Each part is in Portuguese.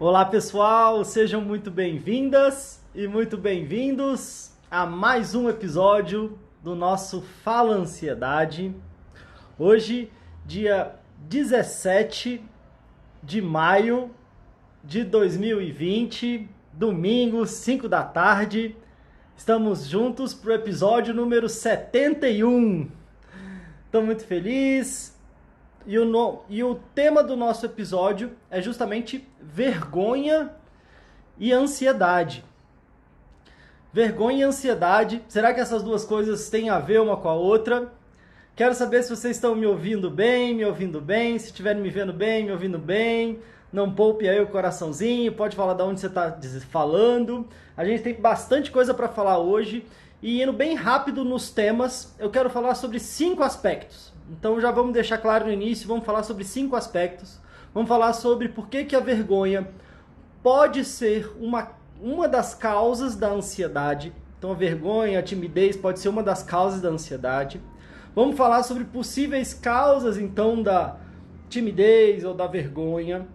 Olá pessoal, sejam muito bem-vindas e muito bem-vindos a mais um episódio do nosso Fala Ansiedade. Hoje, dia 17 de maio de 2020, domingo, 5 da tarde. Estamos juntos para o episódio número 71. Estou muito feliz. E o tema do nosso episódio é justamente vergonha e ansiedade. Vergonha e ansiedade, será que essas duas coisas têm a ver uma com a outra? Quero saber se vocês estão me ouvindo bem, se estiverem me vendo bem, me ouvindo bem. Não poupe aí o coraçãozinho, pode falar de onde você está falando. A gente tem bastante coisa para falar hoje. E indo bem rápido nos temas, eu quero falar sobre 5 aspectos. Então já vamos deixar claro no início, vamos falar sobre 5 aspectos. Vamos falar sobre por que a vergonha pode ser uma das causas da ansiedade. Então a vergonha, a timidez pode ser uma das causas da ansiedade. Vamos falar sobre possíveis causas então da timidez ou da vergonha.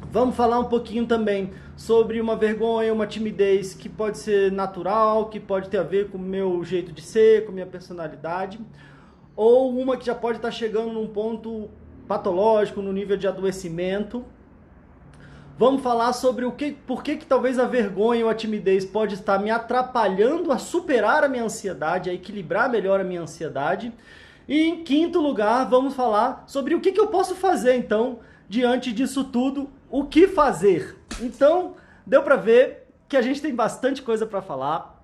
Vamos falar um pouquinho também sobre uma vergonha, uma timidez que pode ser natural, que pode ter a ver com o meu jeito de ser, com a minha personalidade, ou uma que já pode estar chegando num ponto patológico, no nível de adoecimento. Vamos falar sobre por que talvez a vergonha ou a timidez pode estar me atrapalhando a superar a minha ansiedade, a equilibrar melhor a minha ansiedade. E em quinto lugar, vamos falar sobre o que eu posso fazer então diante disso tudo, o que fazer. Então, deu para ver que a gente tem bastante coisa para falar.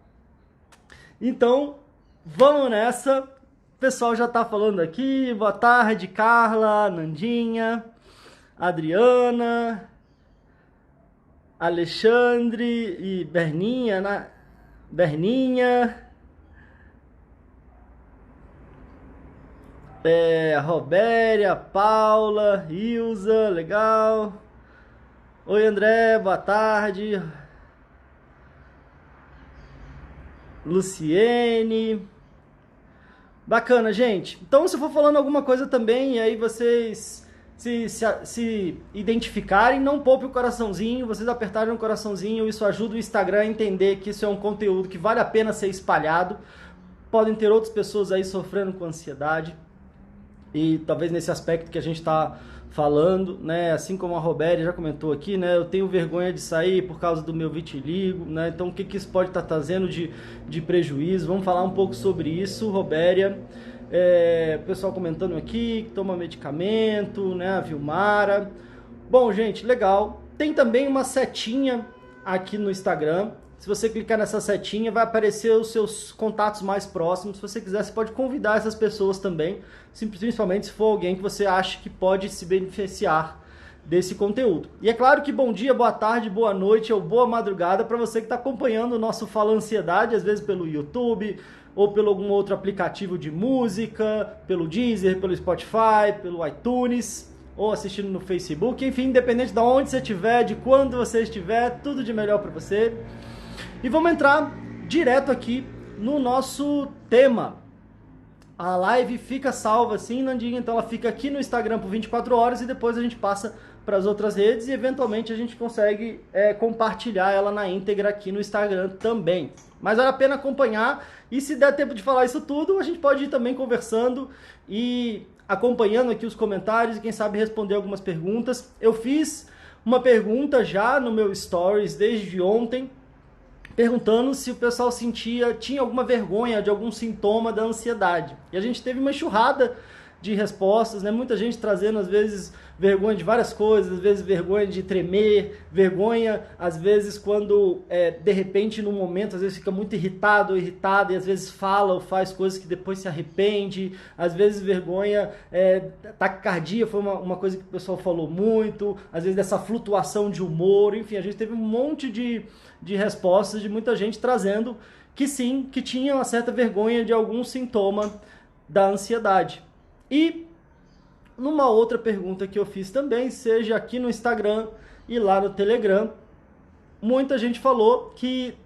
Então, vamos nessa. O pessoal já está falando aqui. Boa tarde, Carla, Nandinha, Adriana, Alexandre e Berninha, né? Berninha. Robéria, Paula, Ilza, legal. Oi André, boa tarde. Luciene. Bacana, gente. Então, se eu for falando alguma coisa também, e aí vocês se identificarem, não poupe o coraçãozinho, vocês apertarem o coraçãozinho, isso ajuda o Instagram a entender que isso é um conteúdo que vale a pena ser espalhado. Podem ter outras pessoas aí sofrendo com ansiedade. E talvez nesse aspecto que a gente está falando, né, assim como a Robéria já comentou aqui, né, eu tenho vergonha de sair por causa do meu vitiligo, né, então o que isso pode estar trazendo de prejuízo? Vamos falar um pouco sobre isso, Robéria. O pessoal comentando aqui que toma medicamento, né, a Vilmara. Bom, gente, legal. Tem também uma setinha aqui no Instagram. Se você clicar nessa setinha, vai aparecer os seus contatos mais próximos. Se você quiser, você pode convidar essas pessoas também, principalmente se for alguém que você acha que pode se beneficiar desse conteúdo. E é claro que bom dia, boa tarde, boa noite ou boa madrugada para você que está acompanhando o nosso Fala Ansiedade, às vezes pelo YouTube ou pelo algum outro aplicativo de música, pelo Deezer, pelo Spotify, pelo iTunes, ou assistindo no Facebook. Enfim, independente de onde você estiver, de quando você estiver, tudo de melhor para você. E vamos entrar direto aqui no nosso tema. A live fica salva assim, Nandinha, então ela fica aqui no Instagram por 24 horas e depois a gente passa para as outras redes e eventualmente a gente consegue compartilhar ela na íntegra aqui no Instagram também. Mas vale a pena acompanhar e se der tempo de falar isso tudo, a gente pode ir também conversando e acompanhando aqui os comentários e quem sabe responder algumas perguntas. Eu fiz uma pergunta já no meu Stories desde ontem, perguntando se o pessoal tinha alguma vergonha de algum sintoma da ansiedade. E a gente teve uma enxurrada de respostas, né? Muita gente trazendo, às vezes, vergonha de várias coisas, às vezes vergonha de tremer, vergonha, às vezes, quando, de repente, num momento, às vezes fica muito irritado ou irritada, e às vezes fala ou faz coisas que depois se arrepende, às vezes vergonha, taquicardia foi uma coisa que o pessoal falou muito, às vezes dessa flutuação de humor, enfim, a gente teve um monte de respostas de muita gente trazendo que sim, que tinha uma certa vergonha de algum sintoma da ansiedade. E numa outra pergunta que eu fiz também, seja aqui no Instagram e lá no Telegram, muita gente falou que,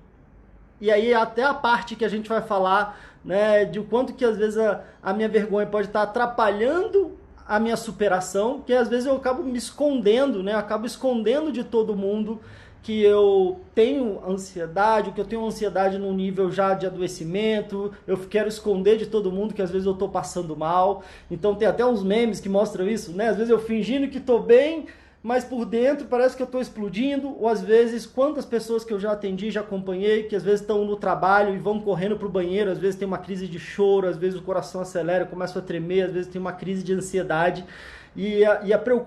e aí até a parte que a gente vai falar, né, de o quanto que às vezes a minha vergonha pode estar atrapalhando a minha superação, que às vezes eu acabo me escondendo, né? Eu acabo escondendo de todo mundo que eu tenho ansiedade, que eu tenho ansiedade num nível já de adoecimento, eu quero esconder de todo mundo que às vezes eu tô passando mal. Então tem até uns memes que mostram isso, né? Às vezes eu fingindo que tô bem, mas por dentro parece que eu tô explodindo, ou às vezes quantas pessoas que eu já atendi, já acompanhei, que às vezes estão no trabalho e vão correndo pro banheiro, às vezes tem uma crise de choro, às vezes o coração acelera, começa a tremer, às vezes tem uma crise de ansiedade.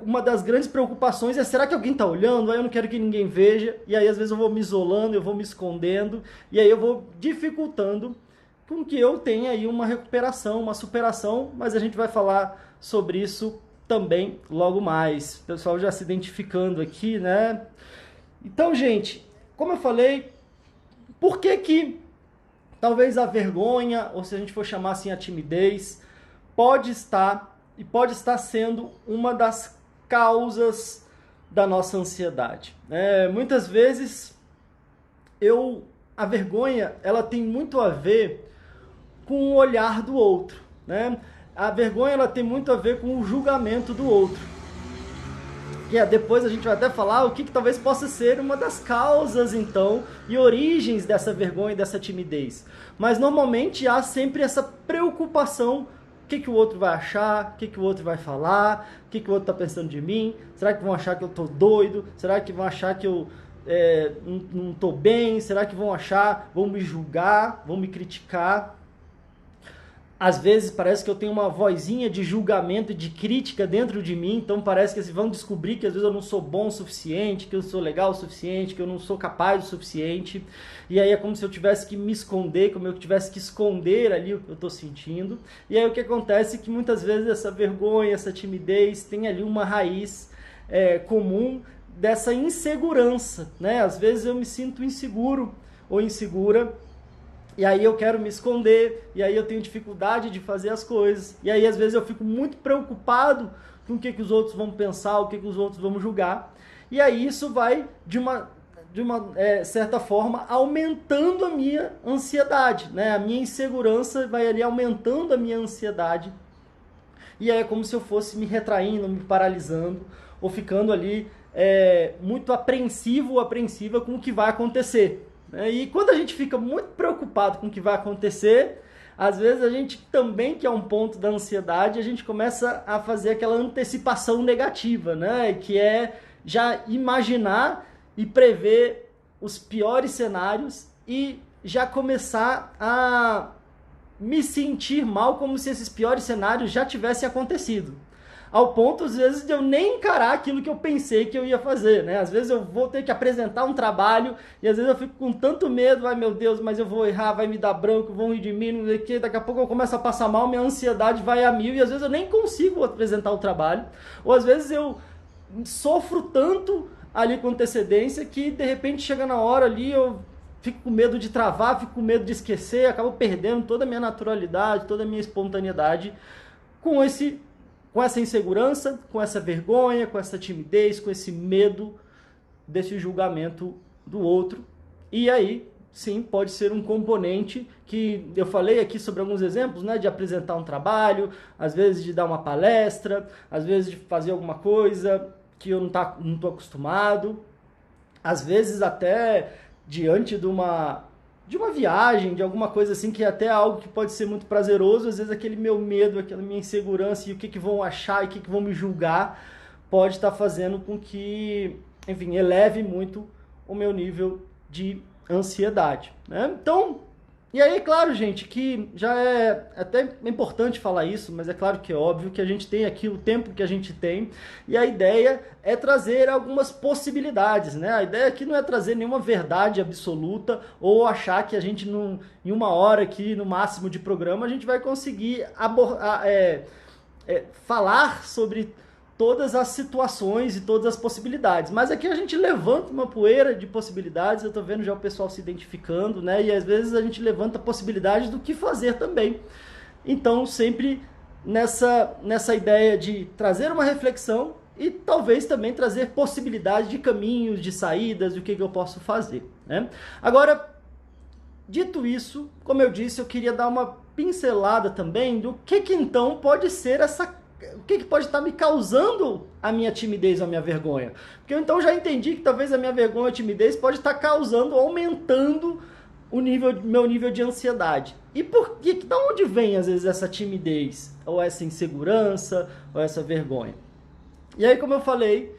Uma das grandes preocupações é, será que alguém está olhando? Aí eu não quero que ninguém veja, e aí às vezes eu vou me isolando, eu vou me escondendo, e aí eu vou dificultando com que eu tenha aí uma recuperação, uma superação, mas a gente vai falar sobre isso também logo mais. O pessoal já se identificando aqui, né? Então, gente, como eu falei, por que talvez a vergonha, ou se a gente for chamar assim a timidez, pode estar sendo uma das causas da nossa ansiedade. Muitas vezes a vergonha ela tem muito a ver com o olhar do outro, né? A vergonha ela tem muito a ver com o julgamento do outro. Depois a gente vai até falar o que talvez possa ser uma das causas, então, e origens dessa vergonha e dessa timidez. Mas normalmente há sempre essa preocupação. O que o outro vai achar? O que o outro vai falar? O que o outro está pensando de mim? Será que vão achar que eu estou doido? Será que vão achar que eu não estou bem? Será que vão me julgar? Vão me criticar? Às vezes parece que eu tenho uma vozinha de julgamento e de crítica dentro de mim, então parece que vão descobrir que às vezes eu não sou bom o suficiente, que eu sou legal o suficiente, que eu não sou capaz o suficiente, e aí é como se eu tivesse que me esconder, como eu tivesse que esconder ali o que eu estou sentindo, e aí o que acontece é que muitas vezes essa vergonha, essa timidez tem ali uma raiz comum dessa insegurança, né? Às vezes eu me sinto inseguro ou insegura, e aí eu quero me esconder, e aí eu tenho dificuldade de fazer as coisas. E aí às vezes eu fico muito preocupado com o que os outros vão pensar, o que os outros vão julgar. E aí isso vai, de uma certa forma, aumentando a minha ansiedade, né? A minha insegurança vai ali aumentando a minha ansiedade. E aí é como se eu fosse me retraindo, me paralisando, ou ficando ali muito apreensivo ou apreensiva com o que vai acontecer. E quando a gente fica muito preocupado com o que vai acontecer, às vezes a gente também, que é um ponto da ansiedade, a gente começa a fazer aquela antecipação negativa, né? Que é já imaginar e prever os piores cenários e já começar a me sentir mal como se esses piores cenários já tivessem acontecido. Ao ponto, às vezes, de eu nem encarar aquilo que eu pensei que eu ia fazer, né? Às vezes eu vou ter que apresentar um trabalho e às vezes eu fico com tanto medo, ai meu Deus, mas eu vou errar, vai me dar branco, vão rir de mim, não sei o que, daqui a pouco eu começo a passar mal, minha ansiedade vai a mil e às vezes eu nem consigo apresentar o trabalho, ou às vezes eu sofro tanto ali com antecedência que de repente chega na hora ali, eu fico com medo de travar, fico com medo de esquecer, acabo perdendo toda a minha naturalidade, toda a minha espontaneidade com essa insegurança, com essa vergonha, com essa timidez, com esse medo desse julgamento do outro. E aí, sim, pode ser um componente que eu falei aqui sobre alguns exemplos, né, de apresentar um trabalho, às vezes de dar uma palestra, às vezes de fazer alguma coisa que eu não estou acostumado, às vezes até diante de uma viagem, de alguma coisa assim, que é até algo que pode ser muito prazeroso, às vezes aquele meu medo, aquela minha insegurança e o que vão achar e o que vão me julgar, pode estar fazendo com que, enfim, eleve muito o meu nível de ansiedade, né? Então, e aí, claro, gente, que já é até importante falar isso, mas é claro que é óbvio que a gente tem aqui o tempo que a gente tem, e a ideia é trazer algumas possibilidades, né? A ideia aqui não é trazer nenhuma verdade absoluta ou achar que a gente, em uma hora aqui, no máximo de programa, a gente vai conseguir falar sobre todas as situações e todas as possibilidades. Mas aqui a gente levanta uma poeira de possibilidades, eu estou vendo já o pessoal se identificando, né? E às vezes a gente levanta possibilidades do que fazer também. Então, sempre nessa ideia de trazer uma reflexão e talvez também trazer possibilidades de caminhos, de saídas, do que eu posso fazer, né? Agora, dito isso, como eu disse, eu queria dar uma pincelada também do que então pode ser essa o que pode estar me causando a minha timidez ou a minha vergonha? Porque eu então já entendi que talvez a minha vergonha ou a timidez pode estar causando, aumentando meu nível de ansiedade. E por que, de onde vem às vezes essa timidez, ou essa insegurança, ou essa vergonha? E aí, como eu falei,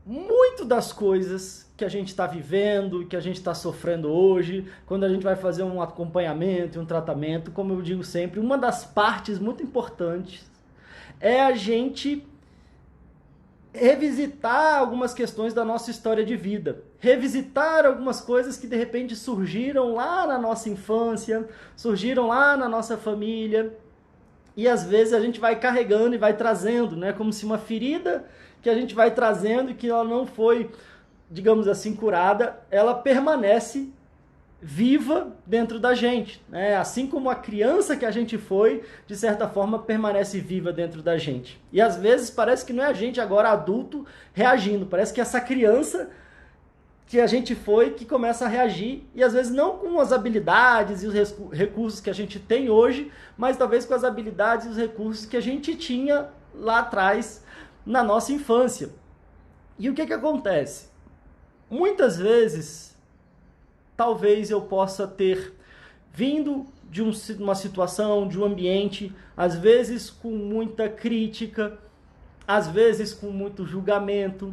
muito das coisas que a gente está vivendo, que a gente está sofrendo hoje, quando a gente vai fazer um acompanhamento, um tratamento, como eu digo sempre, uma das partes muito importantes é a gente revisitar algumas questões da nossa história de vida, revisitar algumas coisas que de repente surgiram lá na nossa infância, surgiram lá na nossa família, e às vezes a gente vai carregando e vai trazendo, né? Como se uma ferida que a gente vai trazendo e que ela não foi, digamos assim, curada, ela permanece viva dentro da gente, né? Assim como a criança que a gente foi, de certa forma, permanece viva dentro da gente. E às vezes parece que não é a gente agora adulto reagindo, parece que essa criança que a gente foi que começa a reagir, e às vezes não com as habilidades e os recursos que a gente tem hoje, mas talvez com as habilidades e os recursos que a gente tinha lá atrás na nossa infância. E o que acontece? Muitas vezes, talvez eu possa ter vindo de uma situação, de um ambiente, às vezes com muita crítica, às vezes com muito julgamento,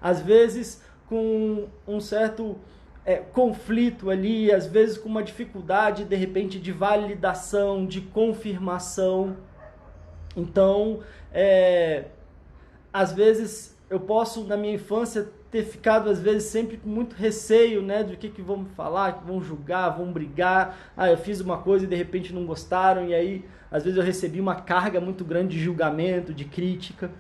às vezes com um certo conflito ali, às vezes com uma dificuldade, de repente, de validação, de confirmação. Então, às vezes eu posso, na minha infância, ter ficado, às vezes, sempre com muito receio, né, do que vão me falar, que vão julgar, vão brigar. Eu fiz uma coisa e de repente não gostaram, e aí, às vezes, eu recebi uma carga muito grande de julgamento, de crítica.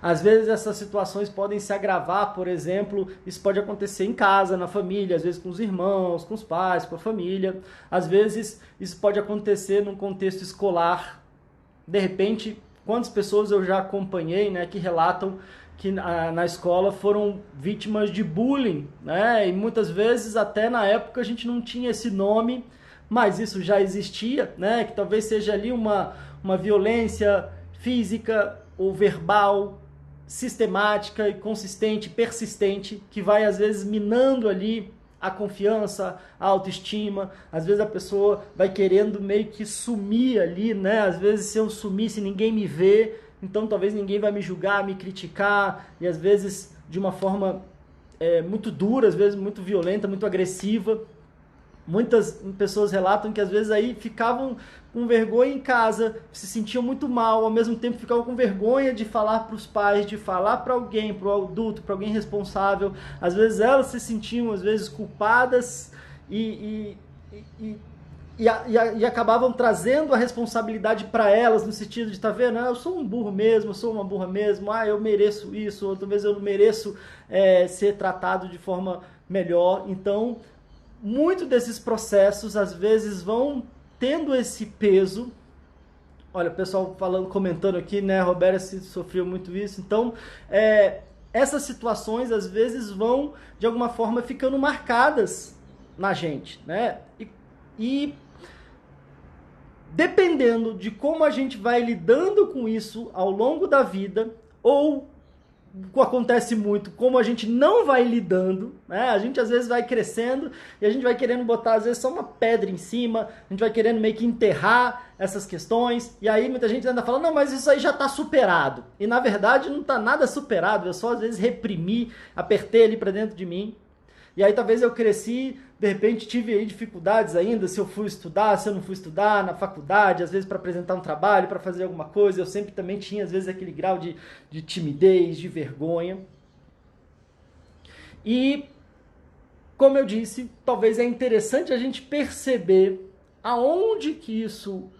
Às vezes essas situações podem se agravar, por exemplo, isso pode acontecer em casa, na família, às vezes com os irmãos, com os pais, com a família. Às vezes isso pode acontecer num contexto escolar. De repente, quantas pessoas eu já acompanhei, né, que relatam que na escola foram vítimas de bullying, né? E muitas vezes até na época a gente não tinha esse nome, mas isso já existia, né? Que talvez seja ali uma violência física ou verbal, sistemática e consistente, persistente, que vai às vezes minando ali a confiança, a autoestima. Às vezes a pessoa vai querendo meio que sumir ali, né? Às vezes se eu sumisse ninguém me vê, então talvez ninguém vai me julgar, me criticar, e às vezes de uma forma muito dura, às vezes muito violenta, muito agressiva. Muitas pessoas relatam que às vezes aí ficavam com vergonha em casa, se sentiam muito mal, ao mesmo tempo ficavam com vergonha de falar para os pais, de falar para alguém, para o adulto, para alguém responsável. Às vezes elas se sentiam, às vezes, culpadas e acabavam trazendo a responsabilidade para elas, no sentido de, tá vendo, eu sou um burro mesmo, eu sou uma burra mesmo, eu mereço isso, ou talvez eu não mereço ser tratado de forma melhor. Então, muito desses processos, às vezes, vão tendo esse peso. Olha, o pessoal comentando aqui, né, a Roberta sofreu muito isso. Então, essas situações, às vezes, vão, de alguma forma, ficando marcadas na gente, né? E dependendo de como a gente vai lidando com isso ao longo da vida, ou acontece muito, como a gente não vai lidando, né? A gente às vezes vai crescendo e a gente vai querendo botar às vezes só uma pedra em cima, a gente vai querendo meio que enterrar essas questões, e aí muita gente ainda fala, não, mas isso aí já está superado. E na verdade não está nada superado, eu só às vezes reprimi, apertei ali para dentro de mim. E aí talvez eu cresci, de repente tive aí dificuldades ainda, se eu fui estudar, se eu não fui estudar, na faculdade, às vezes para apresentar um trabalho, para fazer alguma coisa, eu sempre também tinha às vezes aquele grau de timidez, de vergonha. E, como eu disse, talvez é interessante a gente perceber aonde que isso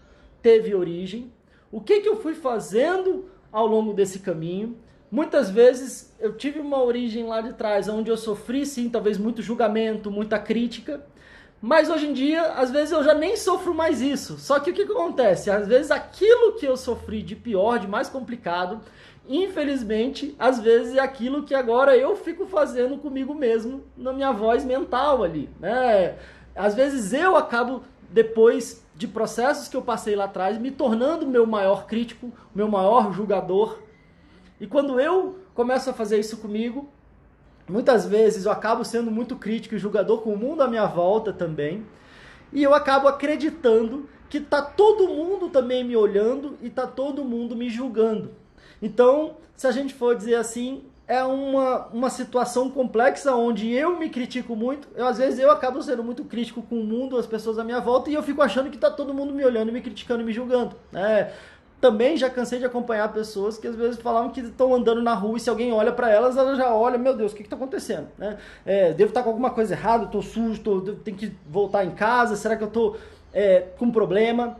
teve origem, o que eu fui fazendo ao longo desse caminho. Muitas vezes eu tive uma origem lá de trás, onde eu sofri, sim, talvez muito julgamento, muita crítica, mas hoje em dia, às vezes eu já nem sofro mais isso. Só que o que acontece? Às vezes aquilo que eu sofri de pior, de mais complicado, infelizmente, às vezes é aquilo que agora eu fico fazendo comigo mesmo, na minha voz mental ali, né? Às vezes eu acabo depois de processos que eu passei lá atrás, me tornando meu maior crítico, meu maior julgador. E quando eu começo a fazer isso comigo, muitas vezes eu acabo sendo muito crítico e julgador com o mundo à minha volta também. E eu acabo acreditando que tá todo mundo também me olhando e tá todo mundo me julgando. Então, se a gente for dizer assim, é uma situação complexa onde eu me critico muito. Às vezes eu acabo sendo muito crítico com o mundo, as pessoas à minha volta, e eu fico achando que tá todo mundo me olhando, me criticando e me julgando. Também já cansei de acompanhar pessoas que às vezes falavam que estão andando na rua e se alguém olha para elas, ela já olha, meu Deus, o que está acontecendo? Devo estar com alguma coisa errada, estou sujo, tenho que voltar em casa, será que eu estou com problema?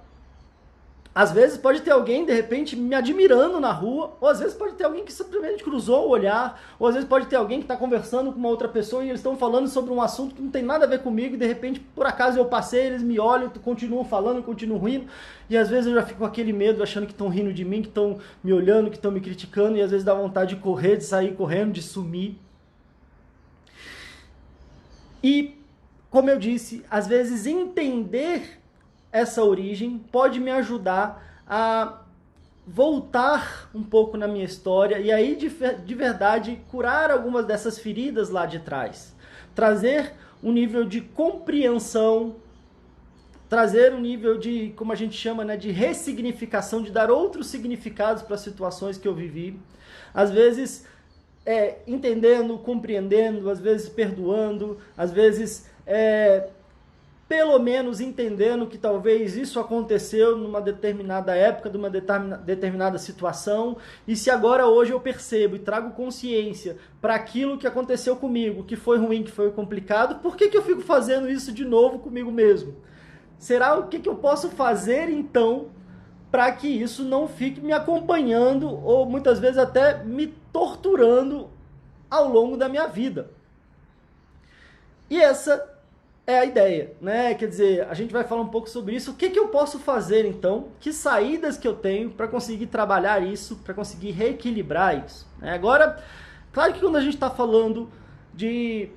Às vezes pode ter alguém, de repente, me admirando na rua, ou às vezes pode ter alguém que simplesmente cruzou o olhar, ou às vezes pode ter alguém que está conversando com uma outra pessoa e eles estão falando sobre um assunto que não tem nada a ver comigo e de repente, por acaso eu passei, eles me olham, continuam falando, continuam rindo, e às vezes eu já fico com aquele medo, achando que estão rindo de mim, que estão me olhando, que estão me criticando, e às vezes dá vontade de correr, de sair correndo, de sumir. E, como eu disse, às vezes entender essa origem pode me ajudar a voltar um pouco na minha história e aí de verdade curar algumas dessas feridas lá de trás. Trazer um nível de compreensão, trazer um nível de, como a gente chama, de ressignificação, de dar outros significados para as situações que eu vivi. Às vezes entendendo, compreendendo, às vezes perdoando, às vezes pelo menos entendendo que talvez isso aconteceu numa determinada época, numa determinada situação, e se agora hoje eu percebo e trago consciência para aquilo que aconteceu comigo, que foi ruim, que foi complicado, por que eu fico fazendo isso de novo comigo mesmo? Será o que eu posso fazer então para que isso não fique me acompanhando ou muitas vezes até me torturando ao longo da minha vida? E essa é a ideia, né? Quer dizer, a gente vai falar um pouco sobre isso. O que eu posso fazer, então? Que saídas que eu tenho para conseguir trabalhar isso, para conseguir reequilibrar isso? Agora, claro que quando a gente está falando de...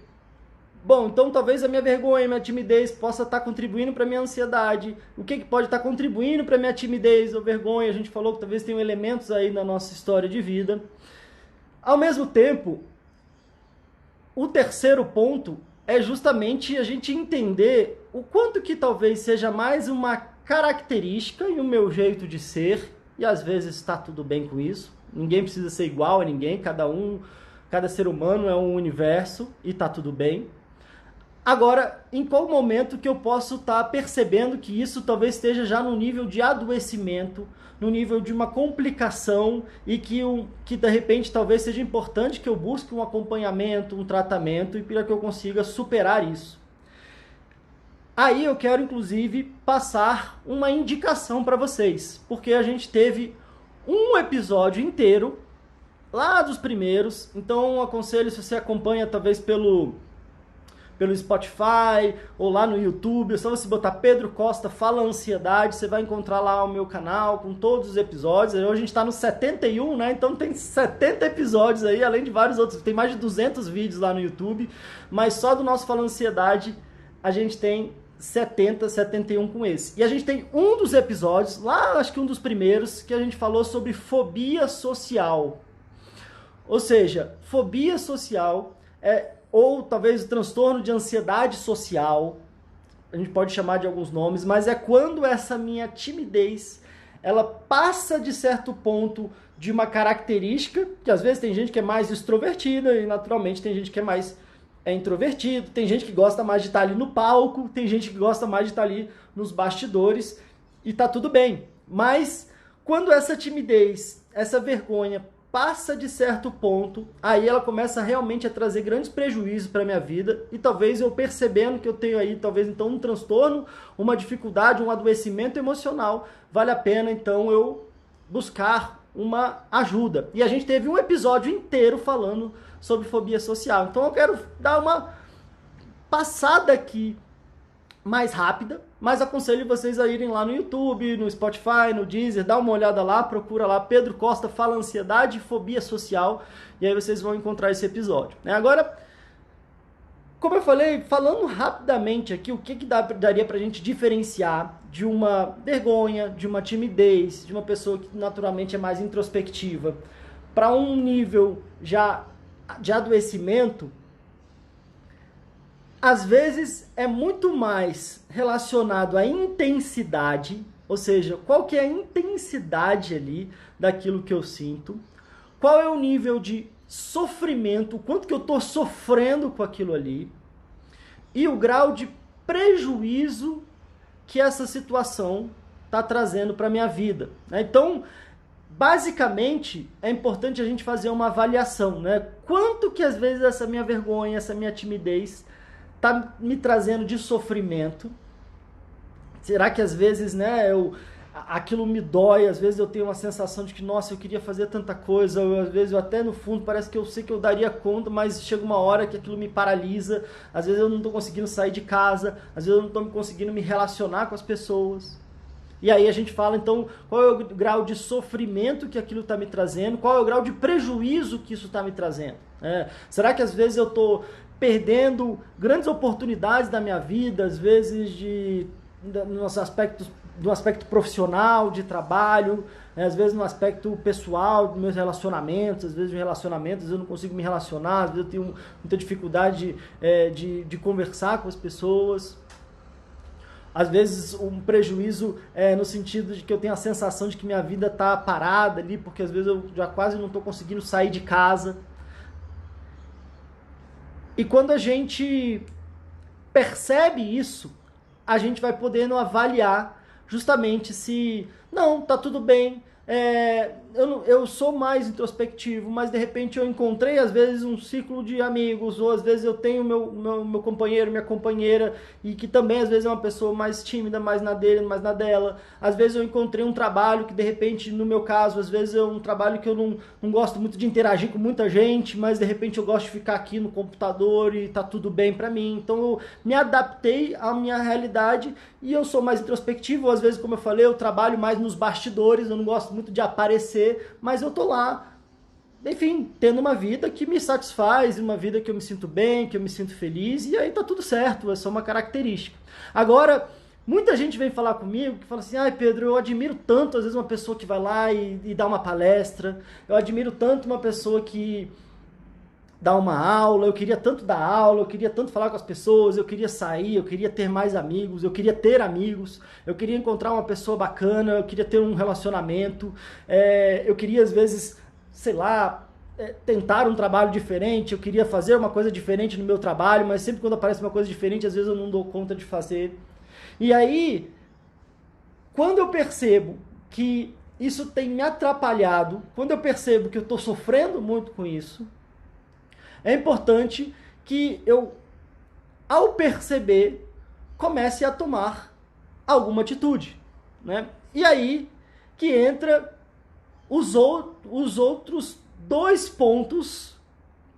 Bom, então talvez a minha vergonha, a minha timidez possa estar contribuindo para a minha ansiedade. O que pode estar contribuindo para a minha timidez ou vergonha? A gente falou que talvez tenham elementos aí na nossa história de vida. Ao mesmo tempo, o terceiro ponto é justamente a gente entender o quanto que talvez seja mais uma característica e o meu jeito de ser, e às vezes está tudo bem com isso, ninguém precisa ser igual a ninguém, cada ser humano é um universo e está tudo bem. Agora, em qual momento que eu posso estar percebendo que isso talvez esteja já no nível de adoecimento, no nível de uma complicação e que de repente talvez seja importante que eu busque um acompanhamento, um tratamento e para que eu consiga superar isso. Aí eu quero inclusive passar uma indicação para vocês, porque a gente teve um episódio inteiro lá dos primeiros, então aconselho se você acompanha talvez pelo Spotify ou lá no YouTube, é só você botar Pedro Costa Fala Ansiedade, você vai encontrar lá o meu canal com todos os episódios. Hoje a gente está no 71, né? Então tem 70 episódios aí, além de vários outros. Tem mais de 200 vídeos lá no YouTube, mas só do nosso Fala Ansiedade a gente tem 71 com esse. E a gente tem um dos episódios, lá acho que um dos primeiros, que a gente falou sobre fobia social. Ou seja, fobia social ou talvez o transtorno de ansiedade social, a gente pode chamar de alguns nomes, mas é quando essa minha timidez, ela passa de certo ponto de uma característica, que às vezes tem gente que é mais extrovertida e naturalmente tem gente que é mais introvertido, tem gente que gosta mais de estar ali no palco, tem gente que gosta mais de estar ali nos bastidores e tá tudo bem. Mas quando essa timidez, essa vergonha passa de certo ponto, aí ela começa realmente a trazer grandes prejuízos para a minha vida e talvez eu percebendo que eu tenho aí, talvez então um transtorno, uma dificuldade, um adoecimento emocional, vale a pena então eu buscar uma ajuda. E a gente teve um episódio inteiro falando sobre fobia social, então eu quero dar uma passada aqui mais rápida, mas aconselho vocês a irem lá no YouTube, no Spotify, no Deezer, dá uma olhada lá, procura lá Pedro Costa Fala Ansiedade e Fobia Social, e aí vocês vão encontrar esse episódio. Agora, Como eu falei, falando rapidamente aqui, o que daria pra gente diferenciar de uma vergonha, de uma timidez, de uma pessoa que naturalmente é mais introspectiva, para um nível já de adoecimento, às vezes é muito mais relacionado à intensidade, ou seja, qual que é a intensidade ali daquilo que eu sinto, qual é o nível de sofrimento, o quanto que eu estou sofrendo com aquilo ali, e o grau de prejuízo que essa situação está trazendo para a minha vida. Então, basicamente, é importante a gente fazer uma avaliação, né? Quanto que às vezes essa minha vergonha, essa minha timidez está me trazendo de sofrimento? Será que às vezes, né, aquilo me dói, às vezes eu tenho uma sensação de que, nossa, eu queria fazer tanta coisa, às vezes eu até no fundo parece que eu sei que eu daria conta, mas chega uma hora que aquilo me paralisa, às vezes eu não estou conseguindo sair de casa, às vezes eu não estou conseguindo me relacionar com as pessoas. E aí a gente fala, então, qual é o grau de sofrimento que aquilo está me trazendo, qual é o grau de prejuízo que isso está me trazendo. Será que às vezes eu estou perdendo grandes oportunidades da minha vida, às vezes no aspecto profissional, de trabalho, às vezes no aspecto pessoal, dos meus relacionamentos, às vezes de relacionamentos eu não consigo me relacionar, às vezes eu tenho muita dificuldade de conversar com as pessoas. Às vezes um prejuízo no sentido de que eu tenho a sensação de que minha vida está parada ali, porque às vezes eu já quase não estou conseguindo sair de casa. E quando a gente percebe isso, a gente vai podendo avaliar justamente se, não, tá tudo bem, eu sou mais introspectivo, mas de repente eu encontrei às vezes um ciclo de amigos, ou às vezes eu tenho meu companheiro, minha companheira, e que também às vezes é uma pessoa mais tímida, mais na dele, mais na dela. Às vezes eu encontrei um trabalho que de repente, no meu caso, às vezes é um trabalho que eu não gosto muito de interagir com muita gente, mas de repente eu gosto de ficar aqui no computador e tá tudo bem pra mim. Então eu me adaptei à minha realidade e eu sou mais introspectivo. Às vezes, como eu falei, eu trabalho mais nos bastidores, eu não gosto muito de aparecer, mas eu tô lá, enfim, tendo uma vida que me satisfaz, uma vida que eu me sinto bem, que eu me sinto feliz, e aí tá tudo certo, é só uma característica. Agora, muita gente vem falar comigo que fala assim, ai Pedro, eu admiro tanto às vezes uma pessoa que vai lá e dá uma palestra, eu admiro tanto uma pessoa que dá uma aula, eu queria tanto dar aula, eu queria tanto falar com as pessoas, eu queria sair, eu queria ter mais amigos, eu queria ter amigos, eu queria encontrar uma pessoa bacana, eu queria ter um relacionamento, eu queria às vezes, sei lá, tentar um trabalho diferente, eu queria fazer uma coisa diferente no meu trabalho, mas sempre quando aparece uma coisa diferente, às vezes eu não dou conta de fazer. E aí, quando eu percebo que isso tem me atrapalhado, quando eu percebo que eu estou sofrendo muito com isso, é importante que eu, ao perceber, comece a tomar alguma atitude, né? E aí que entra os outros dois pontos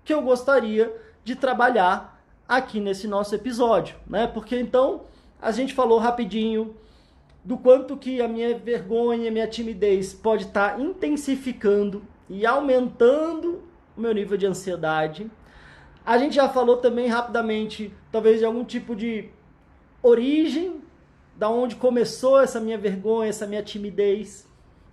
que eu gostaria de trabalhar aqui nesse nosso episódio, né? Porque então a gente falou rapidinho do quanto que a minha vergonha, a minha timidez pode estar intensificando e aumentando o meu nível de ansiedade. A gente já falou também rapidamente, talvez de algum tipo de origem, da onde começou essa minha vergonha, essa minha timidez.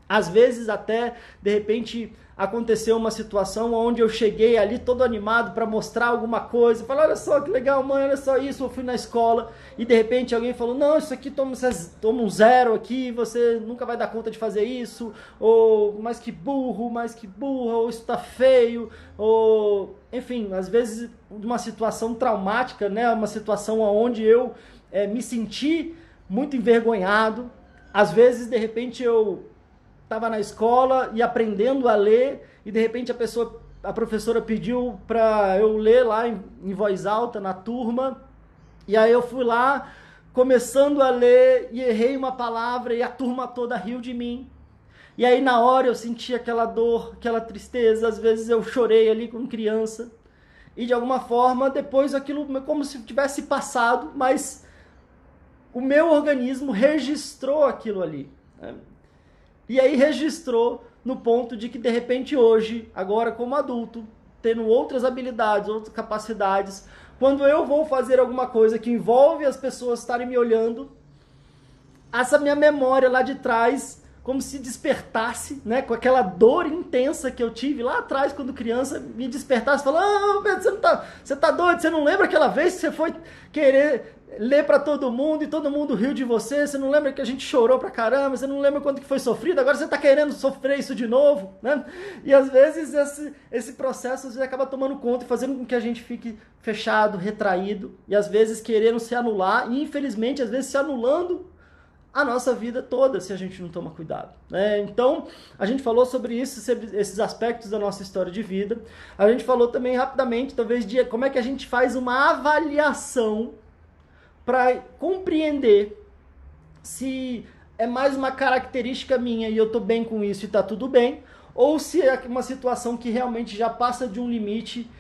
Às vezes até, de repente, aconteceu uma situação onde eu cheguei ali todo animado para mostrar alguma coisa, falar, olha só que legal, mãe, olha só isso, eu fui na escola, e de repente alguém falou, não, isso aqui toma um 0 aqui, você nunca vai dar conta de fazer isso, ou mas que burro, ou isso tá feio, ou enfim, às vezes uma situação traumática, né, uma situação onde eu me senti muito envergonhado, às vezes de repente eu estava na escola e aprendendo a ler e de repente a professora pediu para eu ler lá em voz alta na turma e aí eu fui lá começando a ler e errei uma palavra e a turma toda riu de mim. E aí na hora eu senti aquela dor, aquela tristeza, às vezes eu chorei ali como criança e de alguma forma depois aquilo como se tivesse passado, mas o meu organismo registrou aquilo ali, né? E aí registrou no ponto de que, de repente, hoje, agora como adulto, tendo outras habilidades, outras capacidades, quando eu vou fazer alguma coisa que envolve as pessoas estarem me olhando, essa minha memória lá de trás, como se despertasse, né, com aquela dor intensa que eu tive lá atrás quando criança, me despertasse, falando, Pedro, você tá doido, você não lembra aquela vez que você foi querer ler para todo mundo e todo mundo riu de você, você não lembra que a gente chorou pra caramba, você não lembra quanto que foi sofrido, agora você tá querendo sofrer isso de novo, né? E às vezes esse processo às vezes acaba tomando conta e fazendo com que a gente fique fechado, retraído, e às vezes querendo se anular, e infelizmente às vezes se anulando a nossa vida toda, se a gente não toma cuidado, né? Então, a gente falou sobre isso, sobre esses aspectos da nossa história de vida. A gente falou também rapidamente, talvez, de como é que a gente faz uma avaliação para compreender se é mais uma característica minha e eu estou bem com isso e está tudo bem, ou se é uma situação que realmente já passa de um limite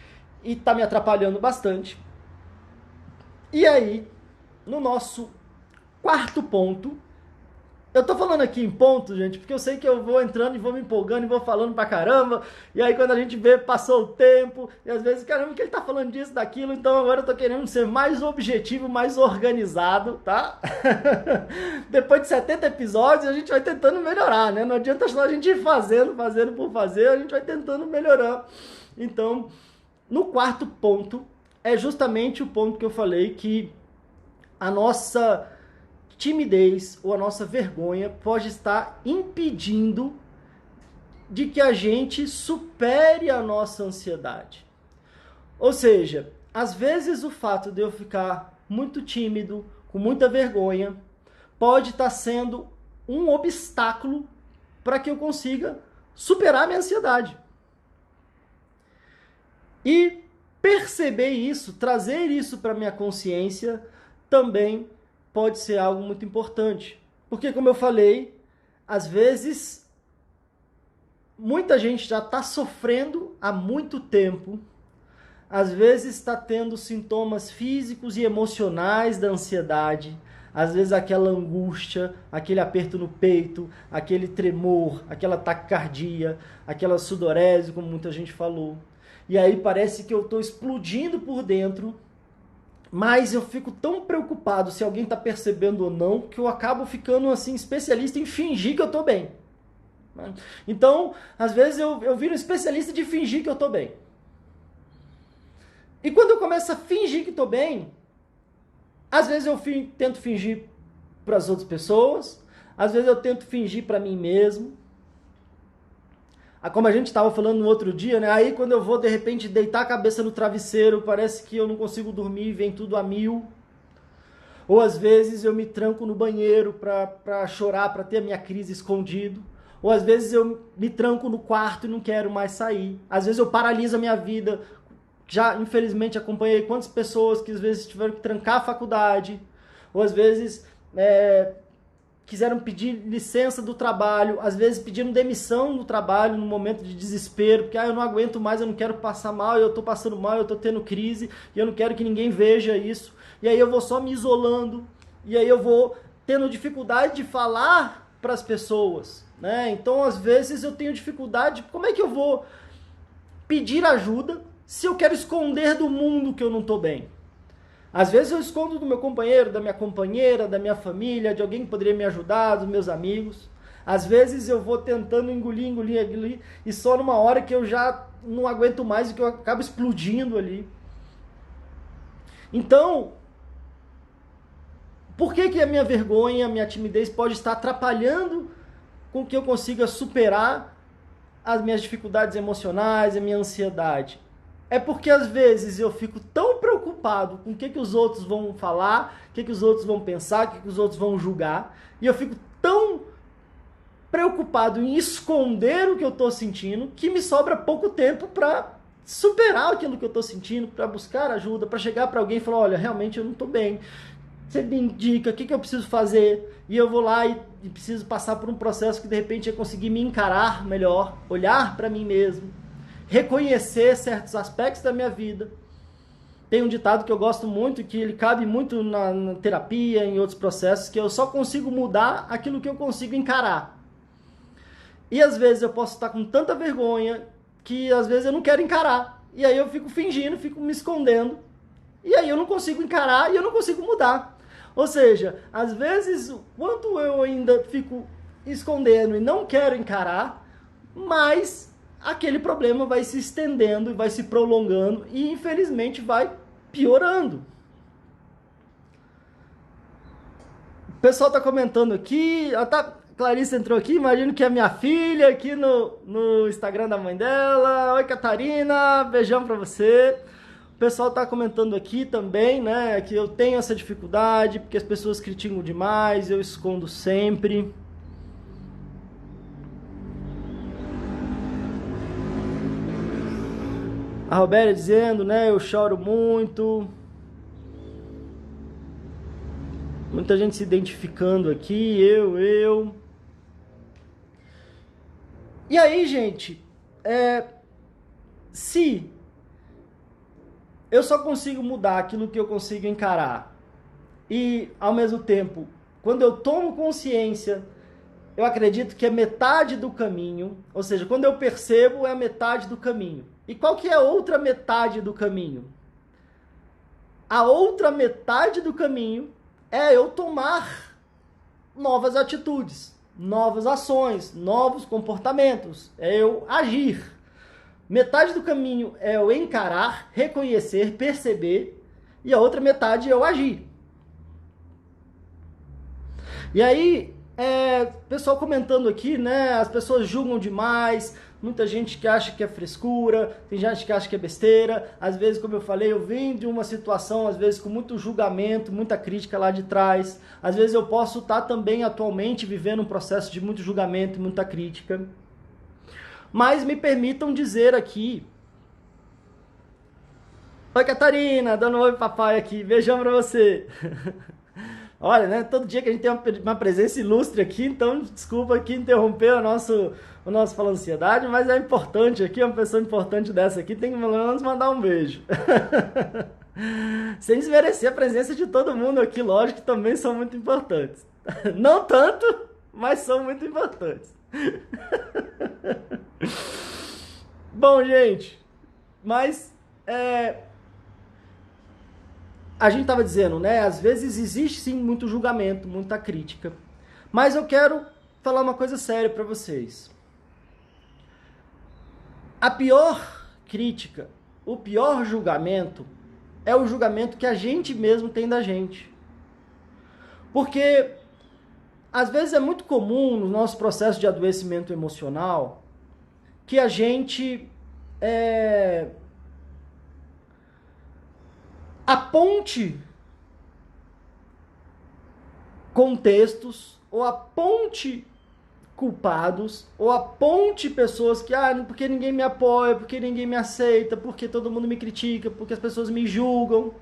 e está me atrapalhando bastante. E aí, no nosso quarto ponto, eu tô falando aqui em pontos, gente, porque eu sei que eu vou entrando e vou me empolgando e vou falando pra caramba, e aí quando a gente vê, passou o tempo, e às vezes, caramba, que ele tá falando disso, daquilo, então agora eu tô querendo ser mais objetivo, mais organizado, tá? Depois de 70 episódios, a gente vai tentando melhorar, né? Não adianta só a gente ir fazendo por fazer, a gente vai tentando melhorar. Então, no quarto ponto, é justamente o ponto que eu falei que a nossa timidez ou a nossa vergonha pode estar impedindo de que a gente supere a nossa ansiedade. Ou seja, às vezes o fato de eu ficar muito tímido, com muita vergonha, pode estar sendo um obstáculo para que eu consiga superar a minha ansiedade. E perceber isso, trazer isso para a minha consciência, também pode ser algo muito importante. Porque, como eu falei, às vezes, muita gente já está sofrendo há muito tempo, às vezes está tendo sintomas físicos e emocionais da ansiedade, às vezes aquela angústia, aquele aperto no peito, aquele tremor, aquela taquicardia, aquela sudorese, como muita gente falou. E aí parece que eu estou explodindo por dentro, mas eu fico tão preocupado se alguém está percebendo ou não, que eu acabo ficando assim especialista em fingir que eu estou bem. Então, às vezes eu viro especialista de fingir que eu estou bem. E quando eu começo a fingir que estou bem, às vezes eu tento fingir para as outras pessoas, às vezes eu tento fingir para mim mesmo. Como a gente estava falando no outro dia, né? Aí quando eu vou de repente deitar a cabeça no travesseiro, parece que eu não consigo dormir, vem tudo a mil. Ou às vezes eu me tranco no banheiro para chorar, para ter a minha crise escondido. Ou às vezes eu me tranco no quarto e não quero mais sair. Às vezes eu paraliso a minha vida. Já, infelizmente, acompanhei quantas pessoas que às vezes tiveram que trancar a faculdade. Ou às vezes quiseram pedir licença do trabalho, às vezes pediram demissão do trabalho no momento de desespero, porque eu não aguento mais, eu não quero passar mal, eu estou passando mal, eu estou tendo crise, e eu não quero que ninguém veja isso. E aí eu vou só me isolando, e aí eu vou tendo dificuldade de falar para as pessoas, né? Então, às vezes, eu tenho dificuldade, como é que eu vou pedir ajuda se eu quero esconder do mundo que eu não estou bem? Às vezes eu escondo do meu companheiro, da minha companheira, da minha família, de alguém que poderia me ajudar, dos meus amigos. Às vezes eu vou tentando engolir, e só numa hora que eu já não aguento mais e que eu acabo explodindo ali. Então, por que a minha vergonha, a minha timidez pode estar atrapalhando com que eu consiga superar as minhas dificuldades emocionais, a minha ansiedade? É porque às vezes eu fico tão preocupado com o que os outros vão falar, o que os outros vão pensar, o que os outros vão julgar, e eu fico tão preocupado em esconder o que eu estou sentindo, que me sobra pouco tempo para superar aquilo que eu estou sentindo, para buscar ajuda, para chegar para alguém e falar, olha, realmente eu não estou bem, você me indica o que eu preciso fazer, e eu vou lá e preciso passar por um processo que de repente eu conseguir me encarar melhor, olhar para mim mesmo, reconhecer certos aspectos da minha vida. Tem um ditado que eu gosto muito, que ele cabe muito na terapia, em outros processos, que eu só consigo mudar aquilo que eu consigo encarar. E às vezes eu posso estar com tanta vergonha que às vezes eu não quero encarar. E aí eu fico fingindo, fico me escondendo. e aí eu não consigo encarar e eu não consigo mudar. Ou seja, às vezes, quanto eu ainda fico escondendo e não quero encarar, mais aquele problema vai se estendendo e vai se prolongando e infelizmente vai piorando. O pessoal tá comentando aqui, Clarice entrou aqui, imagino que é minha filha aqui no Instagram da mãe dela. Oi, Catarina, beijão pra você. O pessoal tá comentando aqui também, né, que eu tenho essa dificuldade, porque as pessoas criticam demais, eu escondo sempre. A Roberta dizendo, né, eu choro muito. Muita gente se identificando aqui, eu. E aí, gente, se eu só consigo mudar aquilo que eu consigo encarar e, ao mesmo tempo, quando eu tomo consciência, eu acredito que é metade do caminho, ou seja, quando eu percebo, é a metade do caminho. E qual que é a outra metade do caminho? A outra metade do caminho é eu tomar novas atitudes, novas ações, novos comportamentos, é eu agir. Metade do caminho é eu encarar, reconhecer, perceber, e a outra metade é eu agir. E aí, pessoal comentando aqui, né, as pessoas julgam demais, muita gente que acha que é frescura, tem gente que acha que é besteira. Às vezes, como eu falei, eu venho de uma situação, às vezes com muito julgamento, muita crítica lá de trás. Às vezes eu posso estar também atualmente vivendo um processo de muito julgamento e muita crítica. Mas me permitam dizer aqui... Oi, Catarina, dando um oi papai aqui, beijão pra você. Olha, né, todo dia que a gente tem uma presença ilustre aqui, então desculpa aqui interromper o nosso Falando Ansiedade, mas é importante aqui, uma pessoa importante dessa aqui tem que pelo menos mandar um beijo. Sem desmerecer a presença de todo mundo aqui, lógico que também são muito importantes. Não tanto, mas são muito importantes. Bom, gente, mas a gente estava dizendo, né? Às vezes existe sim muito julgamento, muita crítica. Mas eu quero falar uma coisa séria para vocês. A pior crítica, o pior julgamento é o julgamento que a gente mesmo tem da gente. Porque às vezes é muito comum no nosso processo de adoecimento emocional que a gente aponte contextos, ou aponte culpados, ou aponte pessoas que, porque ninguém me apoia, porque ninguém me aceita, porque todo mundo me critica, porque as pessoas me julgam.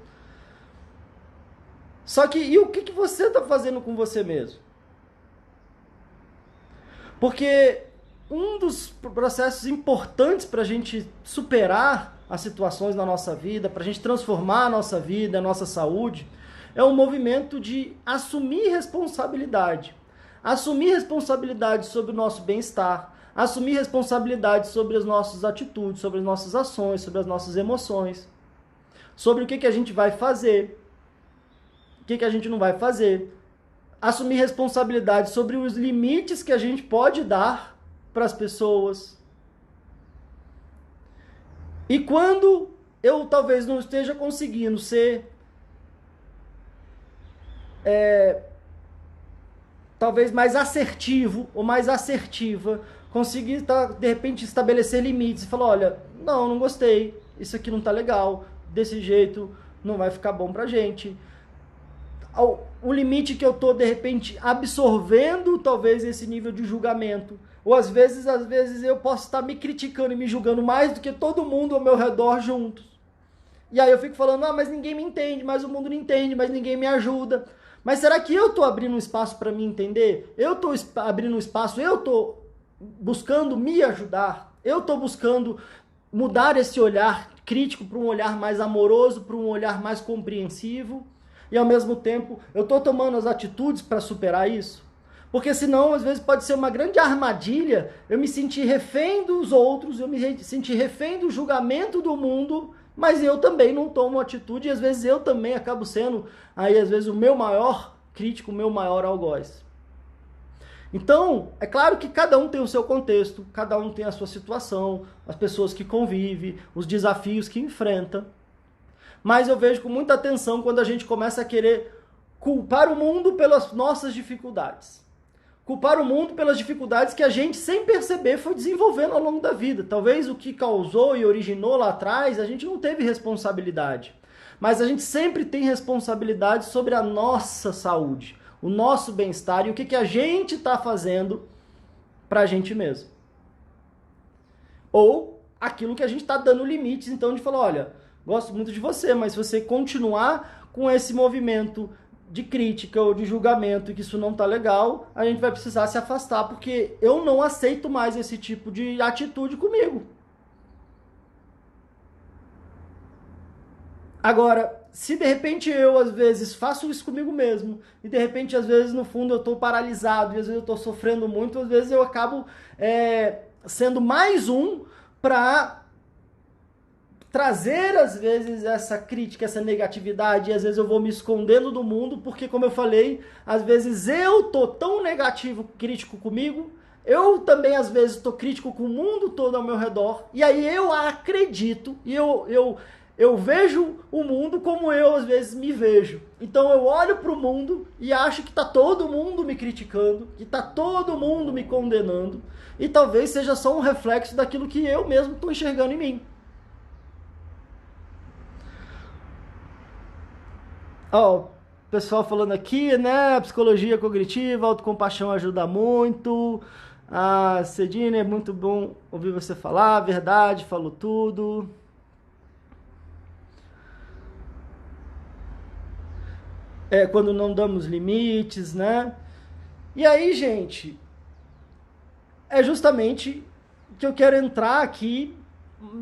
Só que, e o que você está fazendo com você mesmo? Porque um dos processos importantes para a gente superar as situações na nossa vida, para a gente transformar a nossa vida, a nossa saúde, é um movimento de assumir responsabilidade. Assumir responsabilidade sobre o nosso bem-estar, assumir responsabilidade sobre as nossas atitudes, sobre as nossas ações, sobre as nossas emoções, sobre o que a gente vai fazer, o que a gente não vai fazer. Assumir responsabilidade sobre os limites que a gente pode dar para as pessoas. E quando eu talvez não esteja conseguindo ser talvez mais assertivo ou mais assertiva, conseguir de repente estabelecer limites e falar, olha, não gostei, isso aqui não tá legal, desse jeito não vai ficar bom pra gente. O limite que eu tô de repente absorvendo talvez esse nível de julgamento, ou às vezes eu posso estar me criticando e me julgando mais do que todo mundo ao meu redor juntos. E aí eu fico falando, mas ninguém me entende, mas o mundo não entende, mas ninguém me ajuda. Mas será que eu estou abrindo um espaço para me entender? Eu estou abrindo um espaço, eu estou buscando me ajudar, eu estou buscando mudar esse olhar crítico para um olhar mais amoroso, para um olhar mais compreensivo, e ao mesmo tempo eu estou tomando as atitudes para superar isso? Porque senão, às vezes, pode ser uma grande armadilha eu me sentir refém dos outros, eu me sentir refém do julgamento do mundo mas eu também não tomo atitude e às vezes eu também acabo sendo, aí às vezes, o meu maior crítico, o meu maior algoz. Então, é claro que cada um tem o seu contexto, cada um tem a sua situação, as pessoas que convive, os desafios que enfrenta. Mas eu vejo com muita atenção quando a gente começa a querer culpar o mundo pelas nossas dificuldades. Culpar o mundo pelas dificuldades que a gente, sem perceber, foi desenvolvendo ao longo da vida. Talvez o que causou e originou lá atrás, a gente não teve responsabilidade. Mas a gente sempre tem responsabilidade sobre a nossa saúde, o nosso bem-estar e o que a gente está fazendo para a gente mesmo. Ou aquilo que a gente está dando limites, então, de falar, olha, gosto muito de você, mas se você continuar com esse movimento de crítica ou de julgamento e que isso não está legal, a gente vai precisar se afastar, porque eu não aceito mais esse tipo de atitude comigo. Agora, se de repente eu, às vezes, faço isso comigo mesmo, e de repente, às vezes, no fundo, eu estou paralisado, e às vezes eu estou sofrendo muito, às vezes eu acabo sendo mais um para trazer, às vezes, essa crítica, essa negatividade, e às vezes eu vou me escondendo do mundo, porque, como eu falei, às vezes eu tô tão negativo, crítico comigo, eu também, às vezes, tô crítico com o mundo todo ao meu redor, e aí eu acredito, e eu vejo o mundo como eu, às vezes, me vejo. Então eu olho pro mundo e acho que tá todo mundo me criticando, que tá todo mundo me condenando, e talvez seja só um reflexo daquilo que eu mesmo tô enxergando em mim. Ó, pessoal falando aqui, né? Psicologia cognitiva, autocompaixão ajuda muito. A Cedine, é muito bom ouvir você falar, verdade, falou tudo. Quando não damos limites, né? E aí, gente, é justamente que eu quero entrar aqui,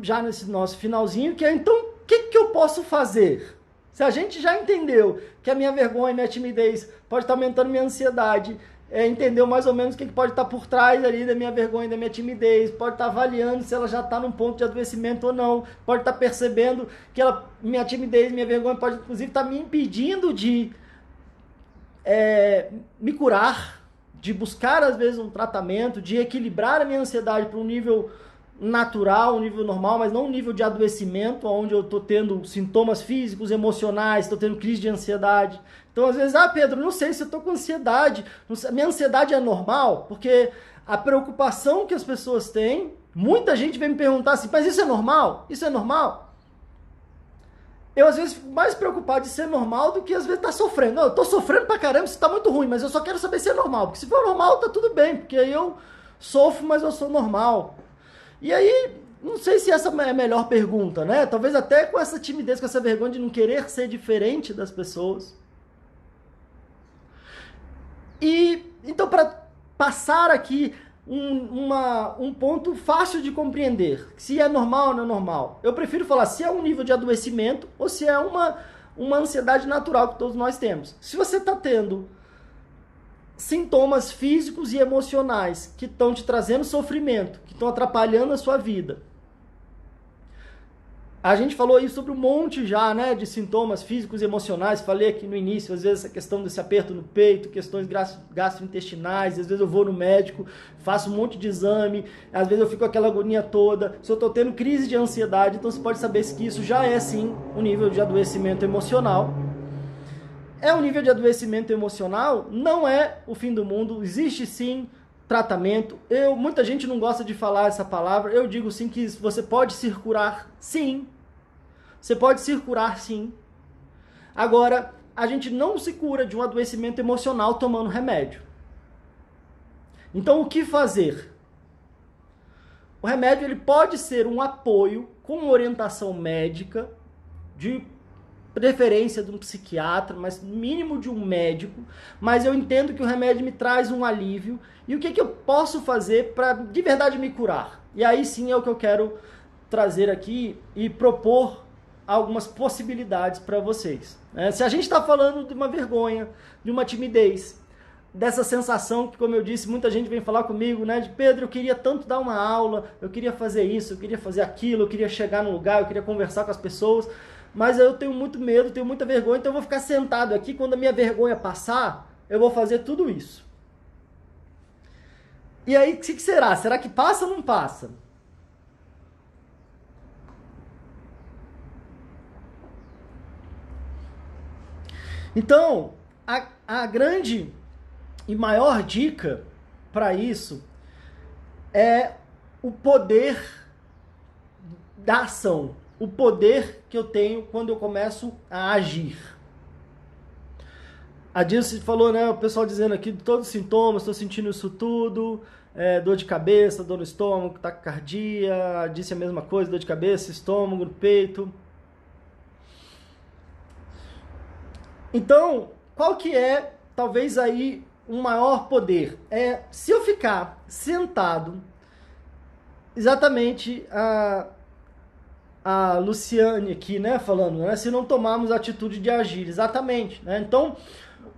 já nesse nosso finalzinho, que é, então, o que eu posso fazer? Se a gente já entendeu que a minha vergonha, minha timidez pode estar aumentando minha ansiedade, entendeu mais ou menos o que pode estar por trás ali da minha vergonha, da minha timidez, pode estar avaliando se ela já está num ponto de adoecimento ou não, pode estar percebendo que minha timidez, minha vergonha pode inclusive estar me impedindo de me curar, de buscar às vezes um tratamento, de equilibrar a minha ansiedade para um nível natural, um nível normal, mas não um nível de adoecimento, onde eu estou tendo sintomas físicos, emocionais, estou tendo crise de ansiedade. Então, às vezes, Pedro, não sei se eu estou com ansiedade, minha ansiedade é normal, porque a preocupação que as pessoas têm, muita gente vem me perguntar assim, mas isso é normal? Isso é normal? Eu, às vezes, fico mais preocupado de ser normal do que, às vezes, estar sofrendo. Não, eu estou sofrendo pra caramba, isso está muito ruim, mas eu só quero saber se é normal, porque se for normal, tá tudo bem, porque aí eu sofro, mas eu sou normal. E aí, não sei se essa é a melhor pergunta, né? Talvez até com essa timidez, com essa vergonha de não querer ser diferente das pessoas. E, então, para passar aqui um ponto fácil de compreender, se é normal ou não é normal, eu prefiro falar se é um nível de adoecimento ou se é uma ansiedade natural que todos nós temos. Se você está tendo sintomas físicos e emocionais que estão te trazendo sofrimento, que estão atrapalhando a sua vida. A gente falou aí sobre um monte já, né, de sintomas físicos e emocionais. Falei aqui no início, às vezes, essa questão desse aperto no peito, questões gastrointestinais. Às vezes eu vou no médico, faço um monte de exame, às vezes eu fico com aquela agonia toda. Se eu estou tendo crise de ansiedade, então você pode saber que isso já é, sim, um nível de adoecimento emocional. É um nível de adoecimento emocional, não é o fim do mundo, existe sim tratamento. Muita gente não gosta de falar essa palavra, eu digo sim que você pode se curar, sim. Você pode se curar, sim. Agora, a gente não se cura de um adoecimento emocional tomando remédio. Então, o que fazer? O remédio ele pode ser um apoio com orientação médica, de preferência de um psiquiatra, mas no mínimo de um médico, mas eu entendo que o remédio me traz um alívio, e o que eu posso fazer para de verdade me curar? E aí sim é o que eu quero trazer aqui e propor algumas possibilidades para vocês. Se a gente está falando de uma vergonha, de uma timidez, dessa sensação que, como eu disse, muita gente vem falar comigo, né? De Pedro, eu queria tanto dar uma aula, eu queria fazer isso, eu queria fazer aquilo, eu queria chegar no lugar, eu queria conversar com as pessoas, mas eu tenho muito medo, tenho muita vergonha, então eu vou ficar sentado aqui, quando a minha vergonha passar, eu vou fazer tudo isso. E aí, o que será? Será que passa ou não passa? Então, a grande e maior dica para isso é o poder da ação, o poder que eu tenho quando eu começo a agir. A Dilce falou, né, o pessoal dizendo aqui de todos os sintomas, estou sentindo isso tudo, dor de cabeça, dor no estômago, taquicardia, disse a mesma coisa, dor de cabeça, estômago, no peito. Então, qual que é, talvez aí, um maior poder? Se eu ficar sentado, exatamente a Luciane aqui, né, falando, né, se não tomarmos a atitude de agir, exatamente, né? Então,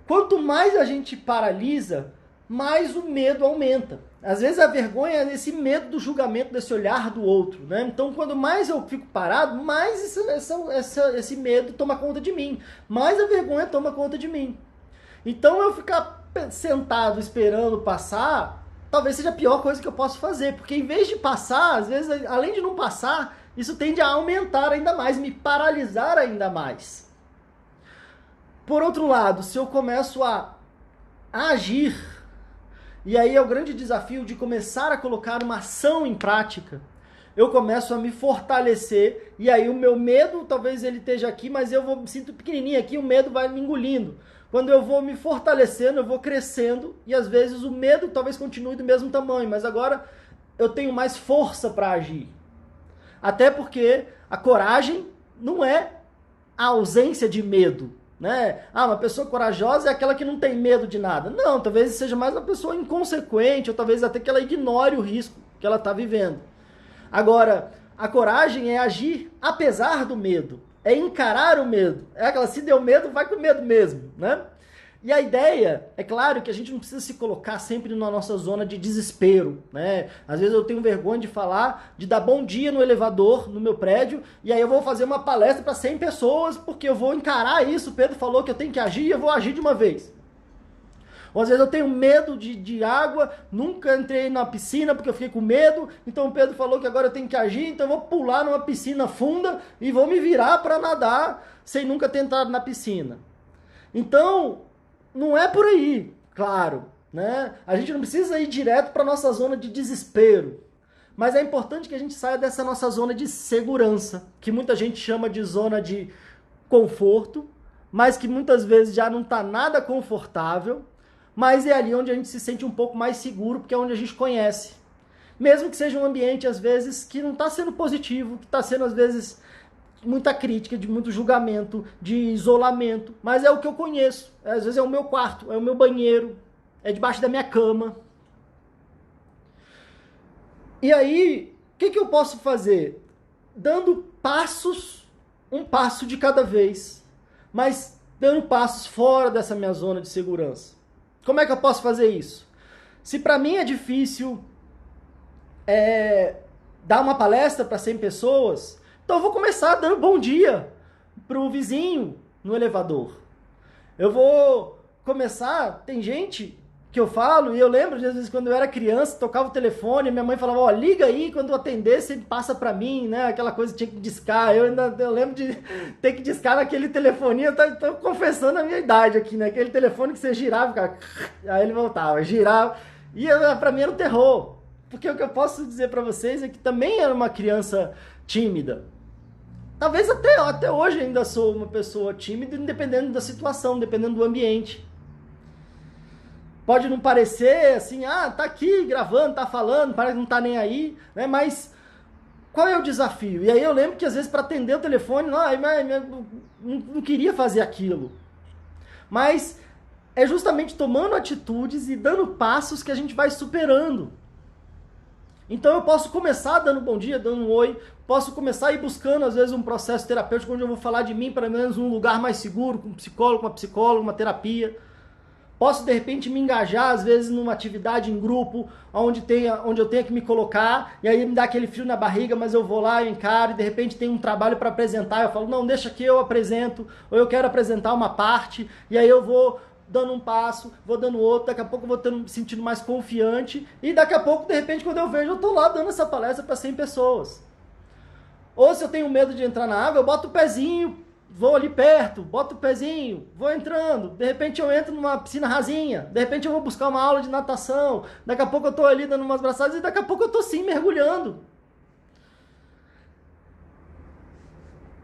quanto mais a gente paralisa, mais o medo aumenta. Às vezes a vergonha é esse medo do julgamento, desse olhar do outro, né? Então, quando mais eu fico parado, mais esse medo toma conta de mim, mais a vergonha toma conta de mim. Então, eu ficar sentado esperando passar, talvez seja a pior coisa que eu posso fazer, porque em vez de passar, às vezes, além de não passar, isso tende a aumentar ainda mais, me paralisar ainda mais. Por outro lado, se eu começo a agir, e aí é o grande desafio de começar a colocar uma ação em prática, eu começo a me fortalecer, e aí o meu medo, talvez ele esteja aqui, mas eu me sinto pequenininho aqui, o medo vai me engolindo. Quando eu vou me fortalecendo, eu vou crescendo, e às vezes o medo talvez continue do mesmo tamanho, mas agora eu tenho mais força para agir. Até porque a coragem não é a ausência de medo, né? Uma pessoa corajosa é aquela que não tem medo de nada. Não, talvez seja mais uma pessoa inconsequente, ou talvez até que ela ignore o risco que ela está vivendo. Agora, a coragem é agir apesar do medo, é encarar o medo. É aquela, se deu medo, vai com medo mesmo, né? E a ideia, é claro que a gente não precisa se colocar sempre na nossa zona de desespero, né? Às vezes eu tenho vergonha de falar, de dar bom dia no elevador, no meu prédio, e aí eu vou fazer uma palestra para 100 pessoas, porque eu vou encarar isso, o Pedro falou que eu tenho que agir e eu vou agir de uma vez. Ou às vezes eu tenho medo de água, nunca entrei na piscina porque eu fiquei com medo, então o Pedro falou que agora eu tenho que agir, então eu vou pular numa piscina funda e vou me virar para nadar sem nunca ter entrado na piscina. Então, não é por aí, claro, né? A gente não precisa ir direto para a nossa zona de desespero, mas é importante que a gente saia dessa nossa zona de segurança, que muita gente chama de zona de conforto, mas que muitas vezes já não está nada confortável, mas é ali onde a gente se sente um pouco mais seguro, porque é onde a gente conhece. Mesmo que seja um ambiente, às vezes, que não está sendo positivo, que está sendo, às vezes, muita crítica, de muito julgamento, de isolamento, mas é o que eu conheço. Às vezes é o meu quarto, é o meu banheiro, é debaixo da minha cama. E aí, o que eu posso fazer? Dando passos, um passo de cada vez, mas dando passos fora dessa minha zona de segurança. Como é que eu posso fazer isso? Se para mim é difícil dar uma palestra para 100 pessoas, então eu vou começar dando bom dia para o vizinho no elevador. Eu vou começar, tem gente que eu falo, e eu lembro de às vezes quando eu era criança, tocava o telefone, minha mãe falava, liga aí, quando eu atender, você passa para mim, né? Aquela coisa que tinha que discar. Eu lembro de ter que discar naquele telefoninho, eu tô confessando a minha idade aqui, né? Aquele telefone que você girava, ficava, aí ele voltava, girava, e para mim era um terror. Porque o que eu posso dizer para vocês é que também era uma criança tímida. Talvez até hoje ainda sou uma pessoa tímida, dependendo da situação, dependendo do ambiente. Pode não parecer assim, tá aqui gravando, tá falando, parece que não tá nem aí, né? Mas qual é o desafio? E aí eu lembro que às vezes para atender o telefone, não queria fazer aquilo. Mas é justamente tomando atitudes e dando passos que a gente vai superando. Então eu posso começar dando bom dia, dando um oi, posso começar a ir buscando às vezes um processo terapêutico onde eu vou falar de mim para menos um lugar mais seguro, com um psicólogo, uma psicóloga, uma terapia. Posso, de repente, me engajar, às vezes, numa atividade em grupo, onde eu tenha que me colocar, e aí me dá aquele frio na barriga, mas eu vou lá, eu encaro, e de repente tem um trabalho para apresentar, eu falo, não, deixa que eu apresento, ou eu quero apresentar uma parte, e aí eu vou dando um passo, vou dando outro, daqui a pouco eu vou me sentindo mais confiante, e daqui a pouco, de repente, quando eu vejo, eu tô lá dando essa palestra para 100 pessoas. Ou se eu tenho medo de entrar na água, eu boto o pezinho, vou ali perto, boto o pezinho, vou entrando, de repente eu entro numa piscina rasinha, de repente eu vou buscar uma aula de natação, daqui a pouco eu tô ali dando umas braçadas e daqui a pouco eu tô sim mergulhando.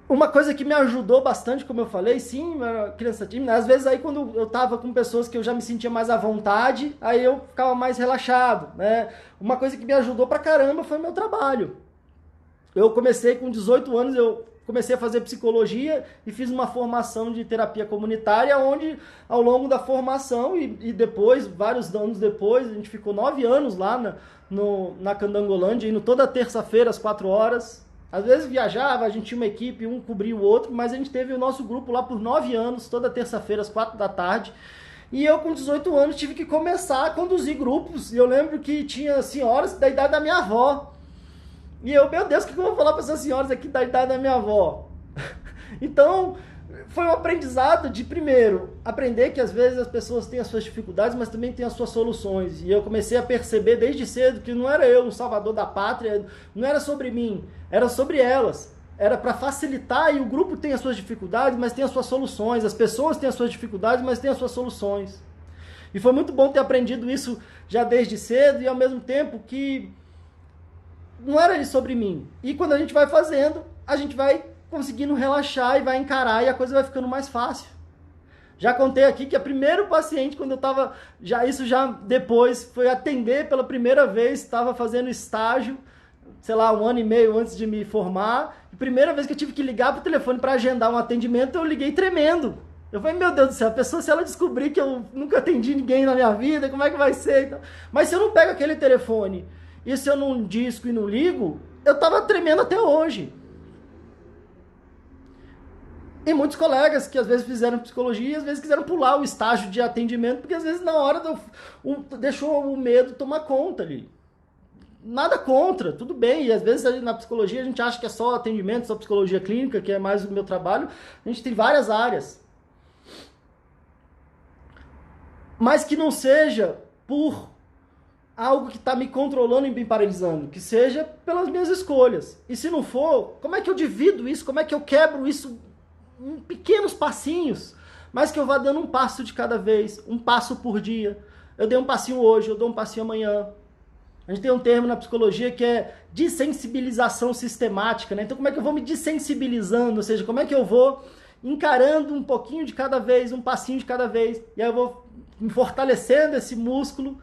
Uma coisa que me ajudou bastante, como eu falei, sim, eu era criança tímida, às vezes aí quando eu tava com pessoas que eu já me sentia mais à vontade, aí eu ficava mais relaxado, né? Uma coisa que me ajudou pra caramba foi o meu trabalho. Eu comecei com 18 anos, eu comecei a fazer psicologia e fiz uma formação de terapia comunitária, onde ao longo da formação e depois, vários anos depois, a gente ficou 9 anos lá na Candangolândia, indo toda terça-feira às 4 horas. Às vezes viajava, a gente tinha uma equipe, um cobria o outro, mas a gente teve o nosso grupo lá por 9 anos, toda terça-feira às 4 da tarde. E eu, com 18 anos, tive que começar a conduzir grupos. E eu lembro que tinha senhoras da idade da minha avó. E eu, meu Deus, o que eu vou falar para essas senhoras aqui da idade da minha avó? Então, foi um aprendizado de, primeiro, aprender que às vezes as pessoas têm as suas dificuldades, mas também têm as suas soluções. E eu comecei a perceber desde cedo que não era eu o salvador da pátria, não era sobre mim, era sobre elas. Era para facilitar, e o grupo tem as suas dificuldades, mas tem as suas soluções. As pessoas têm as suas dificuldades, mas têm as suas soluções. E foi muito bom ter aprendido isso já desde cedo, e ao mesmo tempo que não era ele sobre mim. E quando a gente vai fazendo, a gente vai conseguindo relaxar e vai encarar e a coisa vai ficando mais fácil. Já contei aqui que a primeiro paciente, quando eu estava, isso já depois, foi atender pela primeira vez, estava fazendo estágio, sei lá, 1 ano e meio antes de me formar. E primeira vez que eu tive que ligar pro telefone para agendar um atendimento, eu liguei tremendo. Eu falei, meu Deus do céu, a pessoa, se ela descobrir que eu nunca atendi ninguém na minha vida, como é que vai ser? Então, mas se eu não pego aquele telefone e se eu não disco e não ligo, eu tava tremendo até hoje. E muitos colegas que às vezes fizeram psicologia e às vezes quiseram pular o estágio de atendimento, porque às vezes na hora deixou o medo tomar conta ali. Nada contra, tudo bem. E às vezes ali na psicologia a gente acha que é só atendimento, só psicologia clínica, que é mais o meu trabalho. A gente tem várias áreas. Mas que não seja por algo que está me controlando e me paralisando, que seja pelas minhas escolhas. E se não for, como é que eu divido isso? Como é que eu quebro isso em pequenos passinhos? Mas que eu vá dando um passo de cada vez, um passo por dia. Eu dei um passinho hoje, eu dou um passinho amanhã. A gente tem um termo na psicologia que é dessensibilização sistemática, né? Então como é que eu vou me dessensibilizando? Ou seja, como é que eu vou encarando um pouquinho de cada vez, um passinho de cada vez, e aí eu vou me fortalecendo esse músculo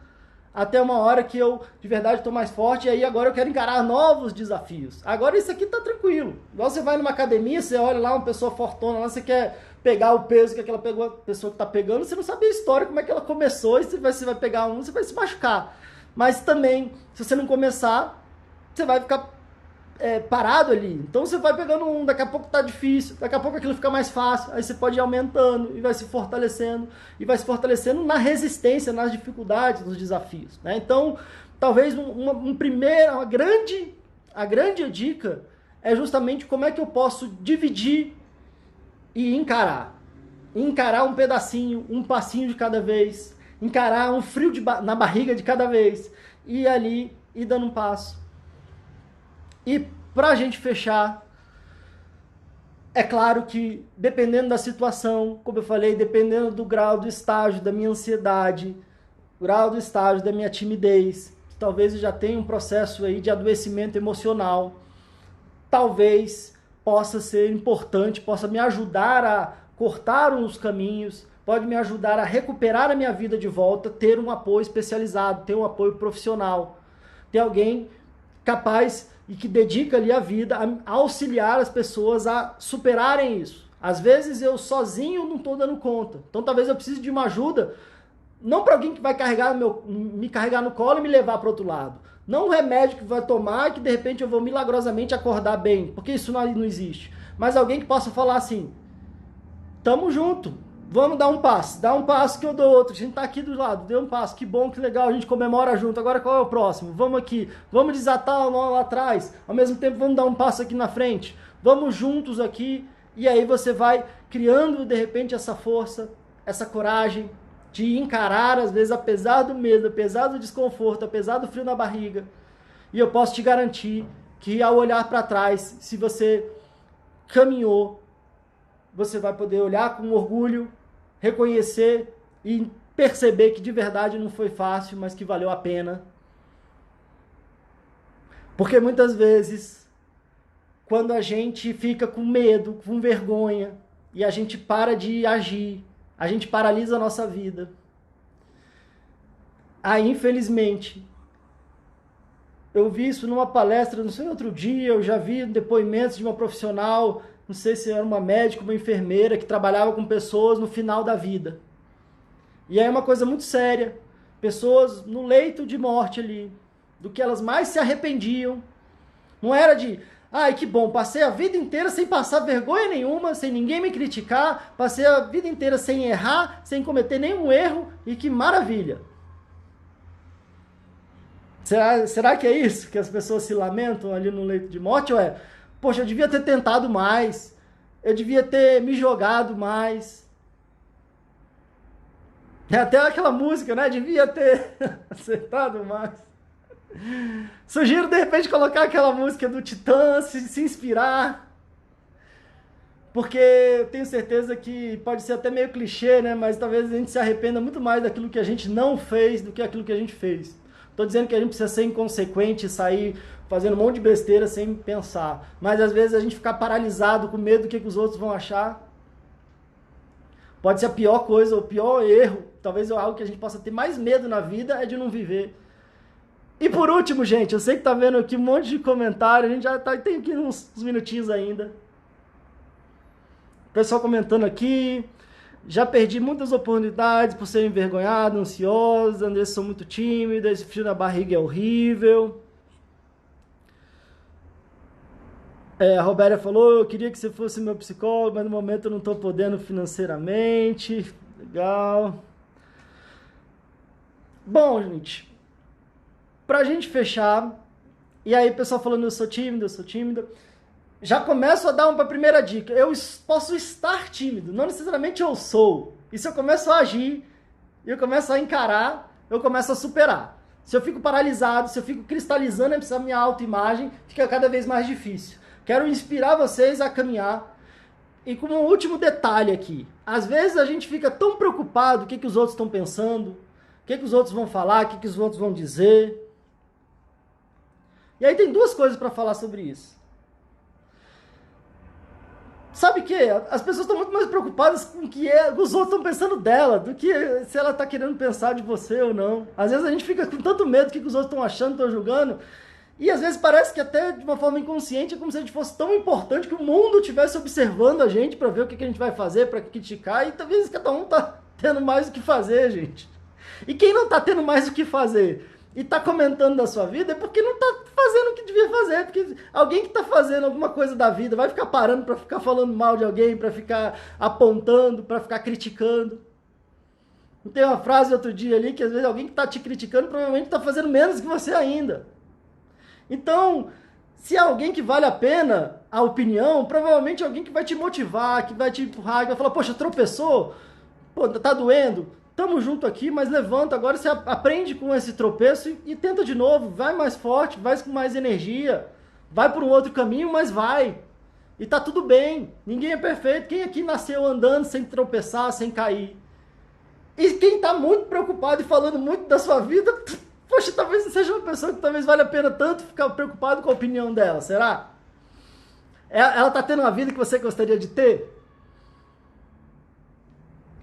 até uma hora que eu, de verdade, estou mais forte, e aí agora eu quero encarar novos desafios. Agora isso aqui tá tranquilo. Igual você vai numa academia, você olha lá uma pessoa fortuna, lá você quer pegar o peso que aquela pessoa que tá pegando, você não sabe a história, como é que ela começou, e você vai pegar um, você vai se machucar. Mas também, se você não começar, você vai ficar parado ali. Então você vai pegando um, daqui a pouco tá difícil, daqui a pouco aquilo fica mais fácil, aí você pode ir aumentando e vai se fortalecendo na resistência, nas dificuldades, nos desafios, né? Então, talvez a grande dica é justamente como é que eu posso dividir e encarar um pedacinho, um passinho de cada vez, encarar um frio na barriga de cada vez, e ali ir dando um passo. E pra gente fechar, é claro que dependendo da situação, como eu falei, dependendo do grau do estágio da minha ansiedade, grau do estágio da minha timidez, talvez eu já tenha um processo aí de adoecimento emocional, talvez possa ser importante, possa me ajudar a cortar os caminhos, pode me ajudar a recuperar a minha vida de volta, ter um apoio especializado, ter um apoio profissional, ter alguém capaz e que dedica ali a vida a auxiliar as pessoas a superarem isso. Às vezes eu sozinho não estou dando conta. Então talvez eu precise de uma ajuda, não para alguém que vai me carregar no colo e me levar para outro lado. Não um remédio que vai tomar e que de repente eu vou milagrosamente acordar bem, porque isso não existe. Mas alguém que possa falar assim, tamo junto, Vamos dar um passo. Dá um passo que eu dou outro. A gente tá aqui do lado. Deu um passo. Que bom, que legal. A gente comemora junto. Agora qual é o próximo? Vamos aqui. Vamos desatar o nó lá atrás. Ao mesmo tempo, vamos dar um passo aqui na frente. Vamos juntos aqui. E aí você vai criando, de repente, essa força, essa coragem de encarar, às vezes, apesar do medo, apesar do desconforto, apesar do frio na barriga. E eu posso te garantir que ao olhar para trás, se você caminhou, você vai poder olhar com orgulho, reconhecer e perceber que de verdade não foi fácil, mas que valeu a pena. Porque muitas vezes, quando a gente fica com medo, com vergonha, e a gente para de agir, a gente paralisa a nossa vida. Aí, infelizmente, eu vi isso numa palestra, não sei, outro dia, eu já vi depoimentos de uma profissional, não sei se era uma médica, uma enfermeira, que trabalhava com pessoas no final da vida. E aí é uma coisa muito séria, pessoas no leito de morte ali, do que elas mais se arrependiam. Não era de, ai que bom, passei a vida inteira sem passar vergonha nenhuma, sem ninguém me criticar, passei a vida inteira sem errar, sem cometer nenhum erro, e que maravilha. Será que é isso que as pessoas se lamentam ali no leito de morte? Ou é, poxa, eu devia ter tentado mais, eu devia ter me jogado mais. É até aquela música, né? Devia ter acertado mais. Sugiro, de repente, colocar aquela música do Titã, se inspirar. Porque eu tenho certeza que pode ser até meio clichê, né? Mas talvez a gente se arrependa muito mais daquilo que a gente não fez do que aquilo que a gente fez. Estou dizendo que a gente precisa ser inconsequente e sair fazendo um monte de besteira sem pensar. Mas às vezes a gente ficar paralisado com medo do que os outros vão achar. Pode ser a pior coisa, o pior erro. Talvez algo que a gente possa ter mais medo na vida é de não viver. E por último, gente, eu sei que tá vendo aqui um monte de comentário. A gente já tem aqui uns minutinhos ainda. O pessoal comentando aqui. Já perdi muitas oportunidades por ser envergonhado, ansioso, Andressa, sou muito tímida, esse frio na barriga é horrível. A Roberta falou, eu queria que você fosse meu psicólogo, mas no momento eu não estou podendo financeiramente. Legal. Bom, gente, pra gente fechar, e aí o pessoal falando eu sou tímida, já começo a dar uma primeira dica. Eu posso estar tímido, não necessariamente eu sou. E se eu começo a agir, eu começo a encarar, eu começo a superar. Se eu fico paralisado, se eu fico cristalizando essa minha autoimagem, fica cada vez mais difícil. Quero inspirar vocês a caminhar. E como um último detalhe aqui, às vezes a gente fica tão preocupado com o que os outros estão pensando, o que os outros vão falar, o que os outros vão dizer. E aí tem duas coisas para falar sobre isso. Sabe o que? As pessoas estão muito mais preocupadas com o que os outros estão pensando dela, do que se ela está querendo pensar de você ou não. Às vezes a gente fica com tanto medo do que os outros estão achando, estão julgando, e às vezes parece que até de uma forma inconsciente é como se a gente fosse tão importante que o mundo estivesse observando a gente para ver o que a gente vai fazer, para criticar, e talvez cada um está tendo mais o que fazer, gente. E quem não está tendo mais o que fazer e está comentando da sua vida é porque não está fazendo o que devia fazer, porque alguém que está fazendo alguma coisa da vida vai ficar parando para ficar falando mal de alguém, para ficar apontando, para ficar criticando. Tem uma frase outro dia ali que às vezes alguém que está te criticando provavelmente está fazendo menos que você ainda. Então, se é alguém que vale a pena a opinião, provavelmente é alguém que vai te motivar, que vai te empurrar, que vai falar, poxa, tropeçou, pô, tá doendo, tamo junto aqui, mas levanta, agora você aprende com esse tropeço e tenta de novo, vai mais forte, vai com mais energia, vai por um outro caminho, mas vai. E tá tudo bem, ninguém é perfeito, quem aqui nasceu andando sem tropeçar, sem cair? E quem tá muito preocupado e falando muito da sua vida, poxa, talvez seja uma pessoa que talvez valha a pena tanto ficar preocupado com a opinião dela, será? Ela tá tendo uma vida que você gostaria de ter?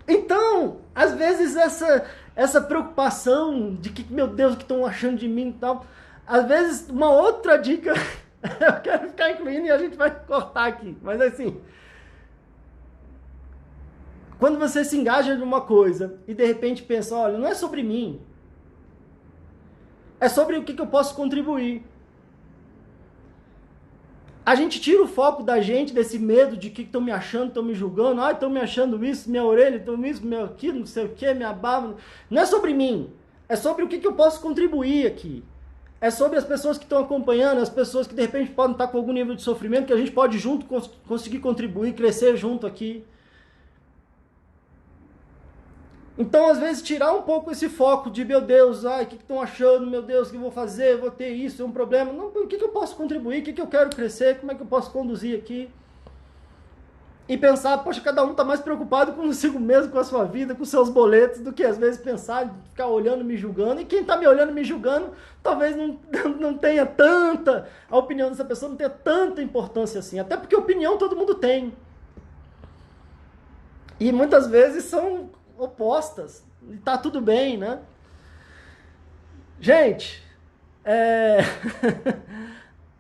Então, às vezes essa preocupação de que, meu Deus, o que estão achando de mim e tal, às vezes uma outra dica, eu quero ficar incluindo e a gente vai cortar aqui, mas assim, quando você se engaja em uma coisa e de repente pensa, olha, não é sobre mim, é sobre o que eu posso contribuir. a gente tira o foco da gente, desse medo de que estão me achando, estão me julgando, estão me achando isso, minha orelha, estão isso, meu aquilo, não sei o que, minha barba. Não é sobre mim, é sobre o que eu posso contribuir aqui. É sobre as pessoas que estão acompanhando, as pessoas que de repente podem estar com algum nível de sofrimento, que a gente pode junto conseguir contribuir, crescer junto aqui. Então, às vezes, tirar um pouco esse foco de, meu Deus, o que estão achando, meu Deus, o que eu vou fazer, vou ter isso, é um problema. Não, o que eu posso contribuir, o que eu quero crescer, como é que eu posso conduzir aqui. E pensar, poxa, cada um está mais preocupado consigo mesmo, com a sua vida, com os seus boletos, do que às vezes pensar, ficar olhando, me julgando. E quem está me olhando, me julgando, talvez não tenha tanta, a opinião dessa pessoa não tenha tanta importância assim. Até porque opinião todo mundo tem. E muitas vezes são opostas. E tá tudo bem, né? Gente,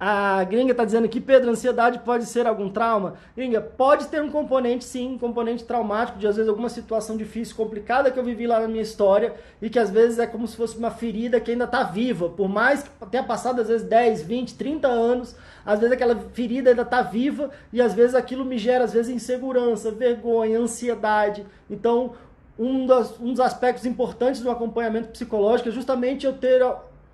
a gringa tá dizendo aqui, Pedro, ansiedade pode ser algum trauma? Gringa, pode ter um componente, sim, um componente traumático, de às vezes alguma situação difícil, complicada que eu vivi lá na minha história, e que às vezes é como se fosse uma ferida que ainda tá viva, por mais que tenha passado às vezes 10, 20, 30 anos, às vezes aquela ferida ainda tá viva, e às vezes aquilo me gera, às vezes, insegurança, vergonha, ansiedade. Então, um dos aspectos importantes do acompanhamento psicológico é justamente eu ter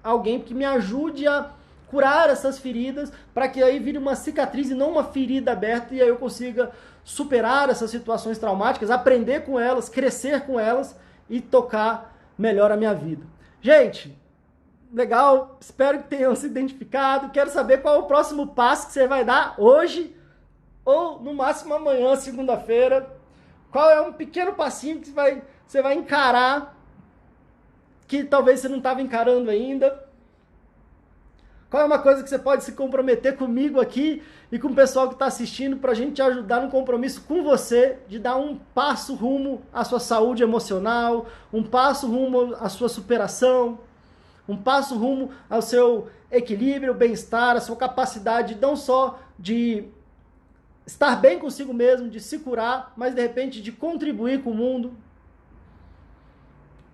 alguém que me ajude a curar essas feridas, para que aí vire uma cicatriz e não uma ferida aberta, e aí eu consiga superar essas situações traumáticas, aprender com elas, crescer com elas e tocar melhor a minha vida. Gente, legal, espero que tenham se identificado, quero saber qual é o próximo passo que você vai dar hoje, ou no máximo amanhã, segunda-feira. Qual é um pequeno passinho que você vai encarar, que talvez você não estava encarando ainda? Qual é uma coisa que você pode se comprometer comigo aqui e com o pessoal que está assistindo para a gente te ajudar no compromisso com você de dar um passo rumo à sua saúde emocional, um passo rumo à sua superação, um passo rumo ao seu equilíbrio, bem-estar, a sua capacidade não só de estar bem consigo mesmo, de se curar, mas de repente de contribuir com o mundo.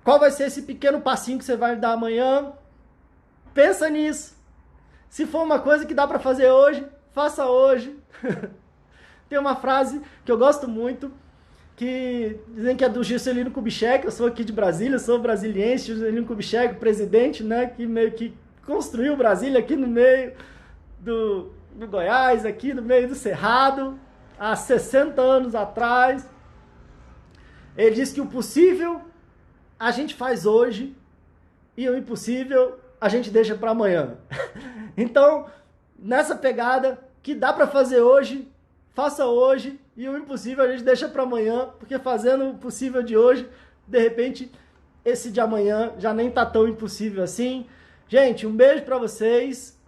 Qual vai ser esse pequeno passinho que você vai dar amanhã? Pensa nisso. Se for uma coisa que dá para fazer hoje, faça hoje. Tem uma frase que eu gosto muito, que dizem que é do Juscelino Kubitschek. Eu sou aqui de Brasília, sou brasiliense. Juscelino Kubitschek, presidente, né, que meio que construiu Brasília aqui no meio do Goiás, aqui no meio do Cerrado, há 60 anos atrás. Ele disse que o possível a gente faz hoje e o impossível a gente deixa para amanhã. Então, nessa pegada, que dá para fazer hoje, faça hoje, e o impossível a gente deixa para amanhã, porque fazendo o possível de hoje, de repente, esse de amanhã já nem tá tão impossível assim. Gente, um beijo para vocês.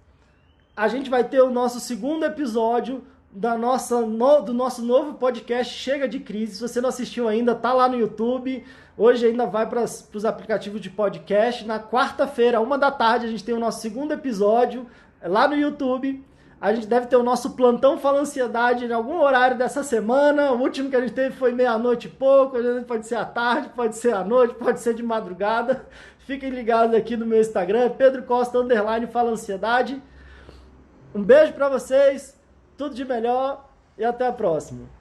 A gente vai ter o nosso segundo episódio do nosso novo podcast Chega de Crise. Se você não assistiu ainda, tá lá no YouTube. Hoje ainda vai para os aplicativos de podcast. Na quarta-feira, 13h, a gente tem o nosso segundo episódio lá no YouTube. A gente deve ter o nosso plantão Fala Ansiedade em algum horário dessa semana. O último que a gente teve foi meia-noite e pouco. Às vezes pode ser à tarde, pode ser à noite, pode ser de madrugada. Fiquem ligados aqui no meu Instagram, Pedro Costa _ Fala Ansiedade. Um beijo para vocês, tudo de melhor e até a próxima.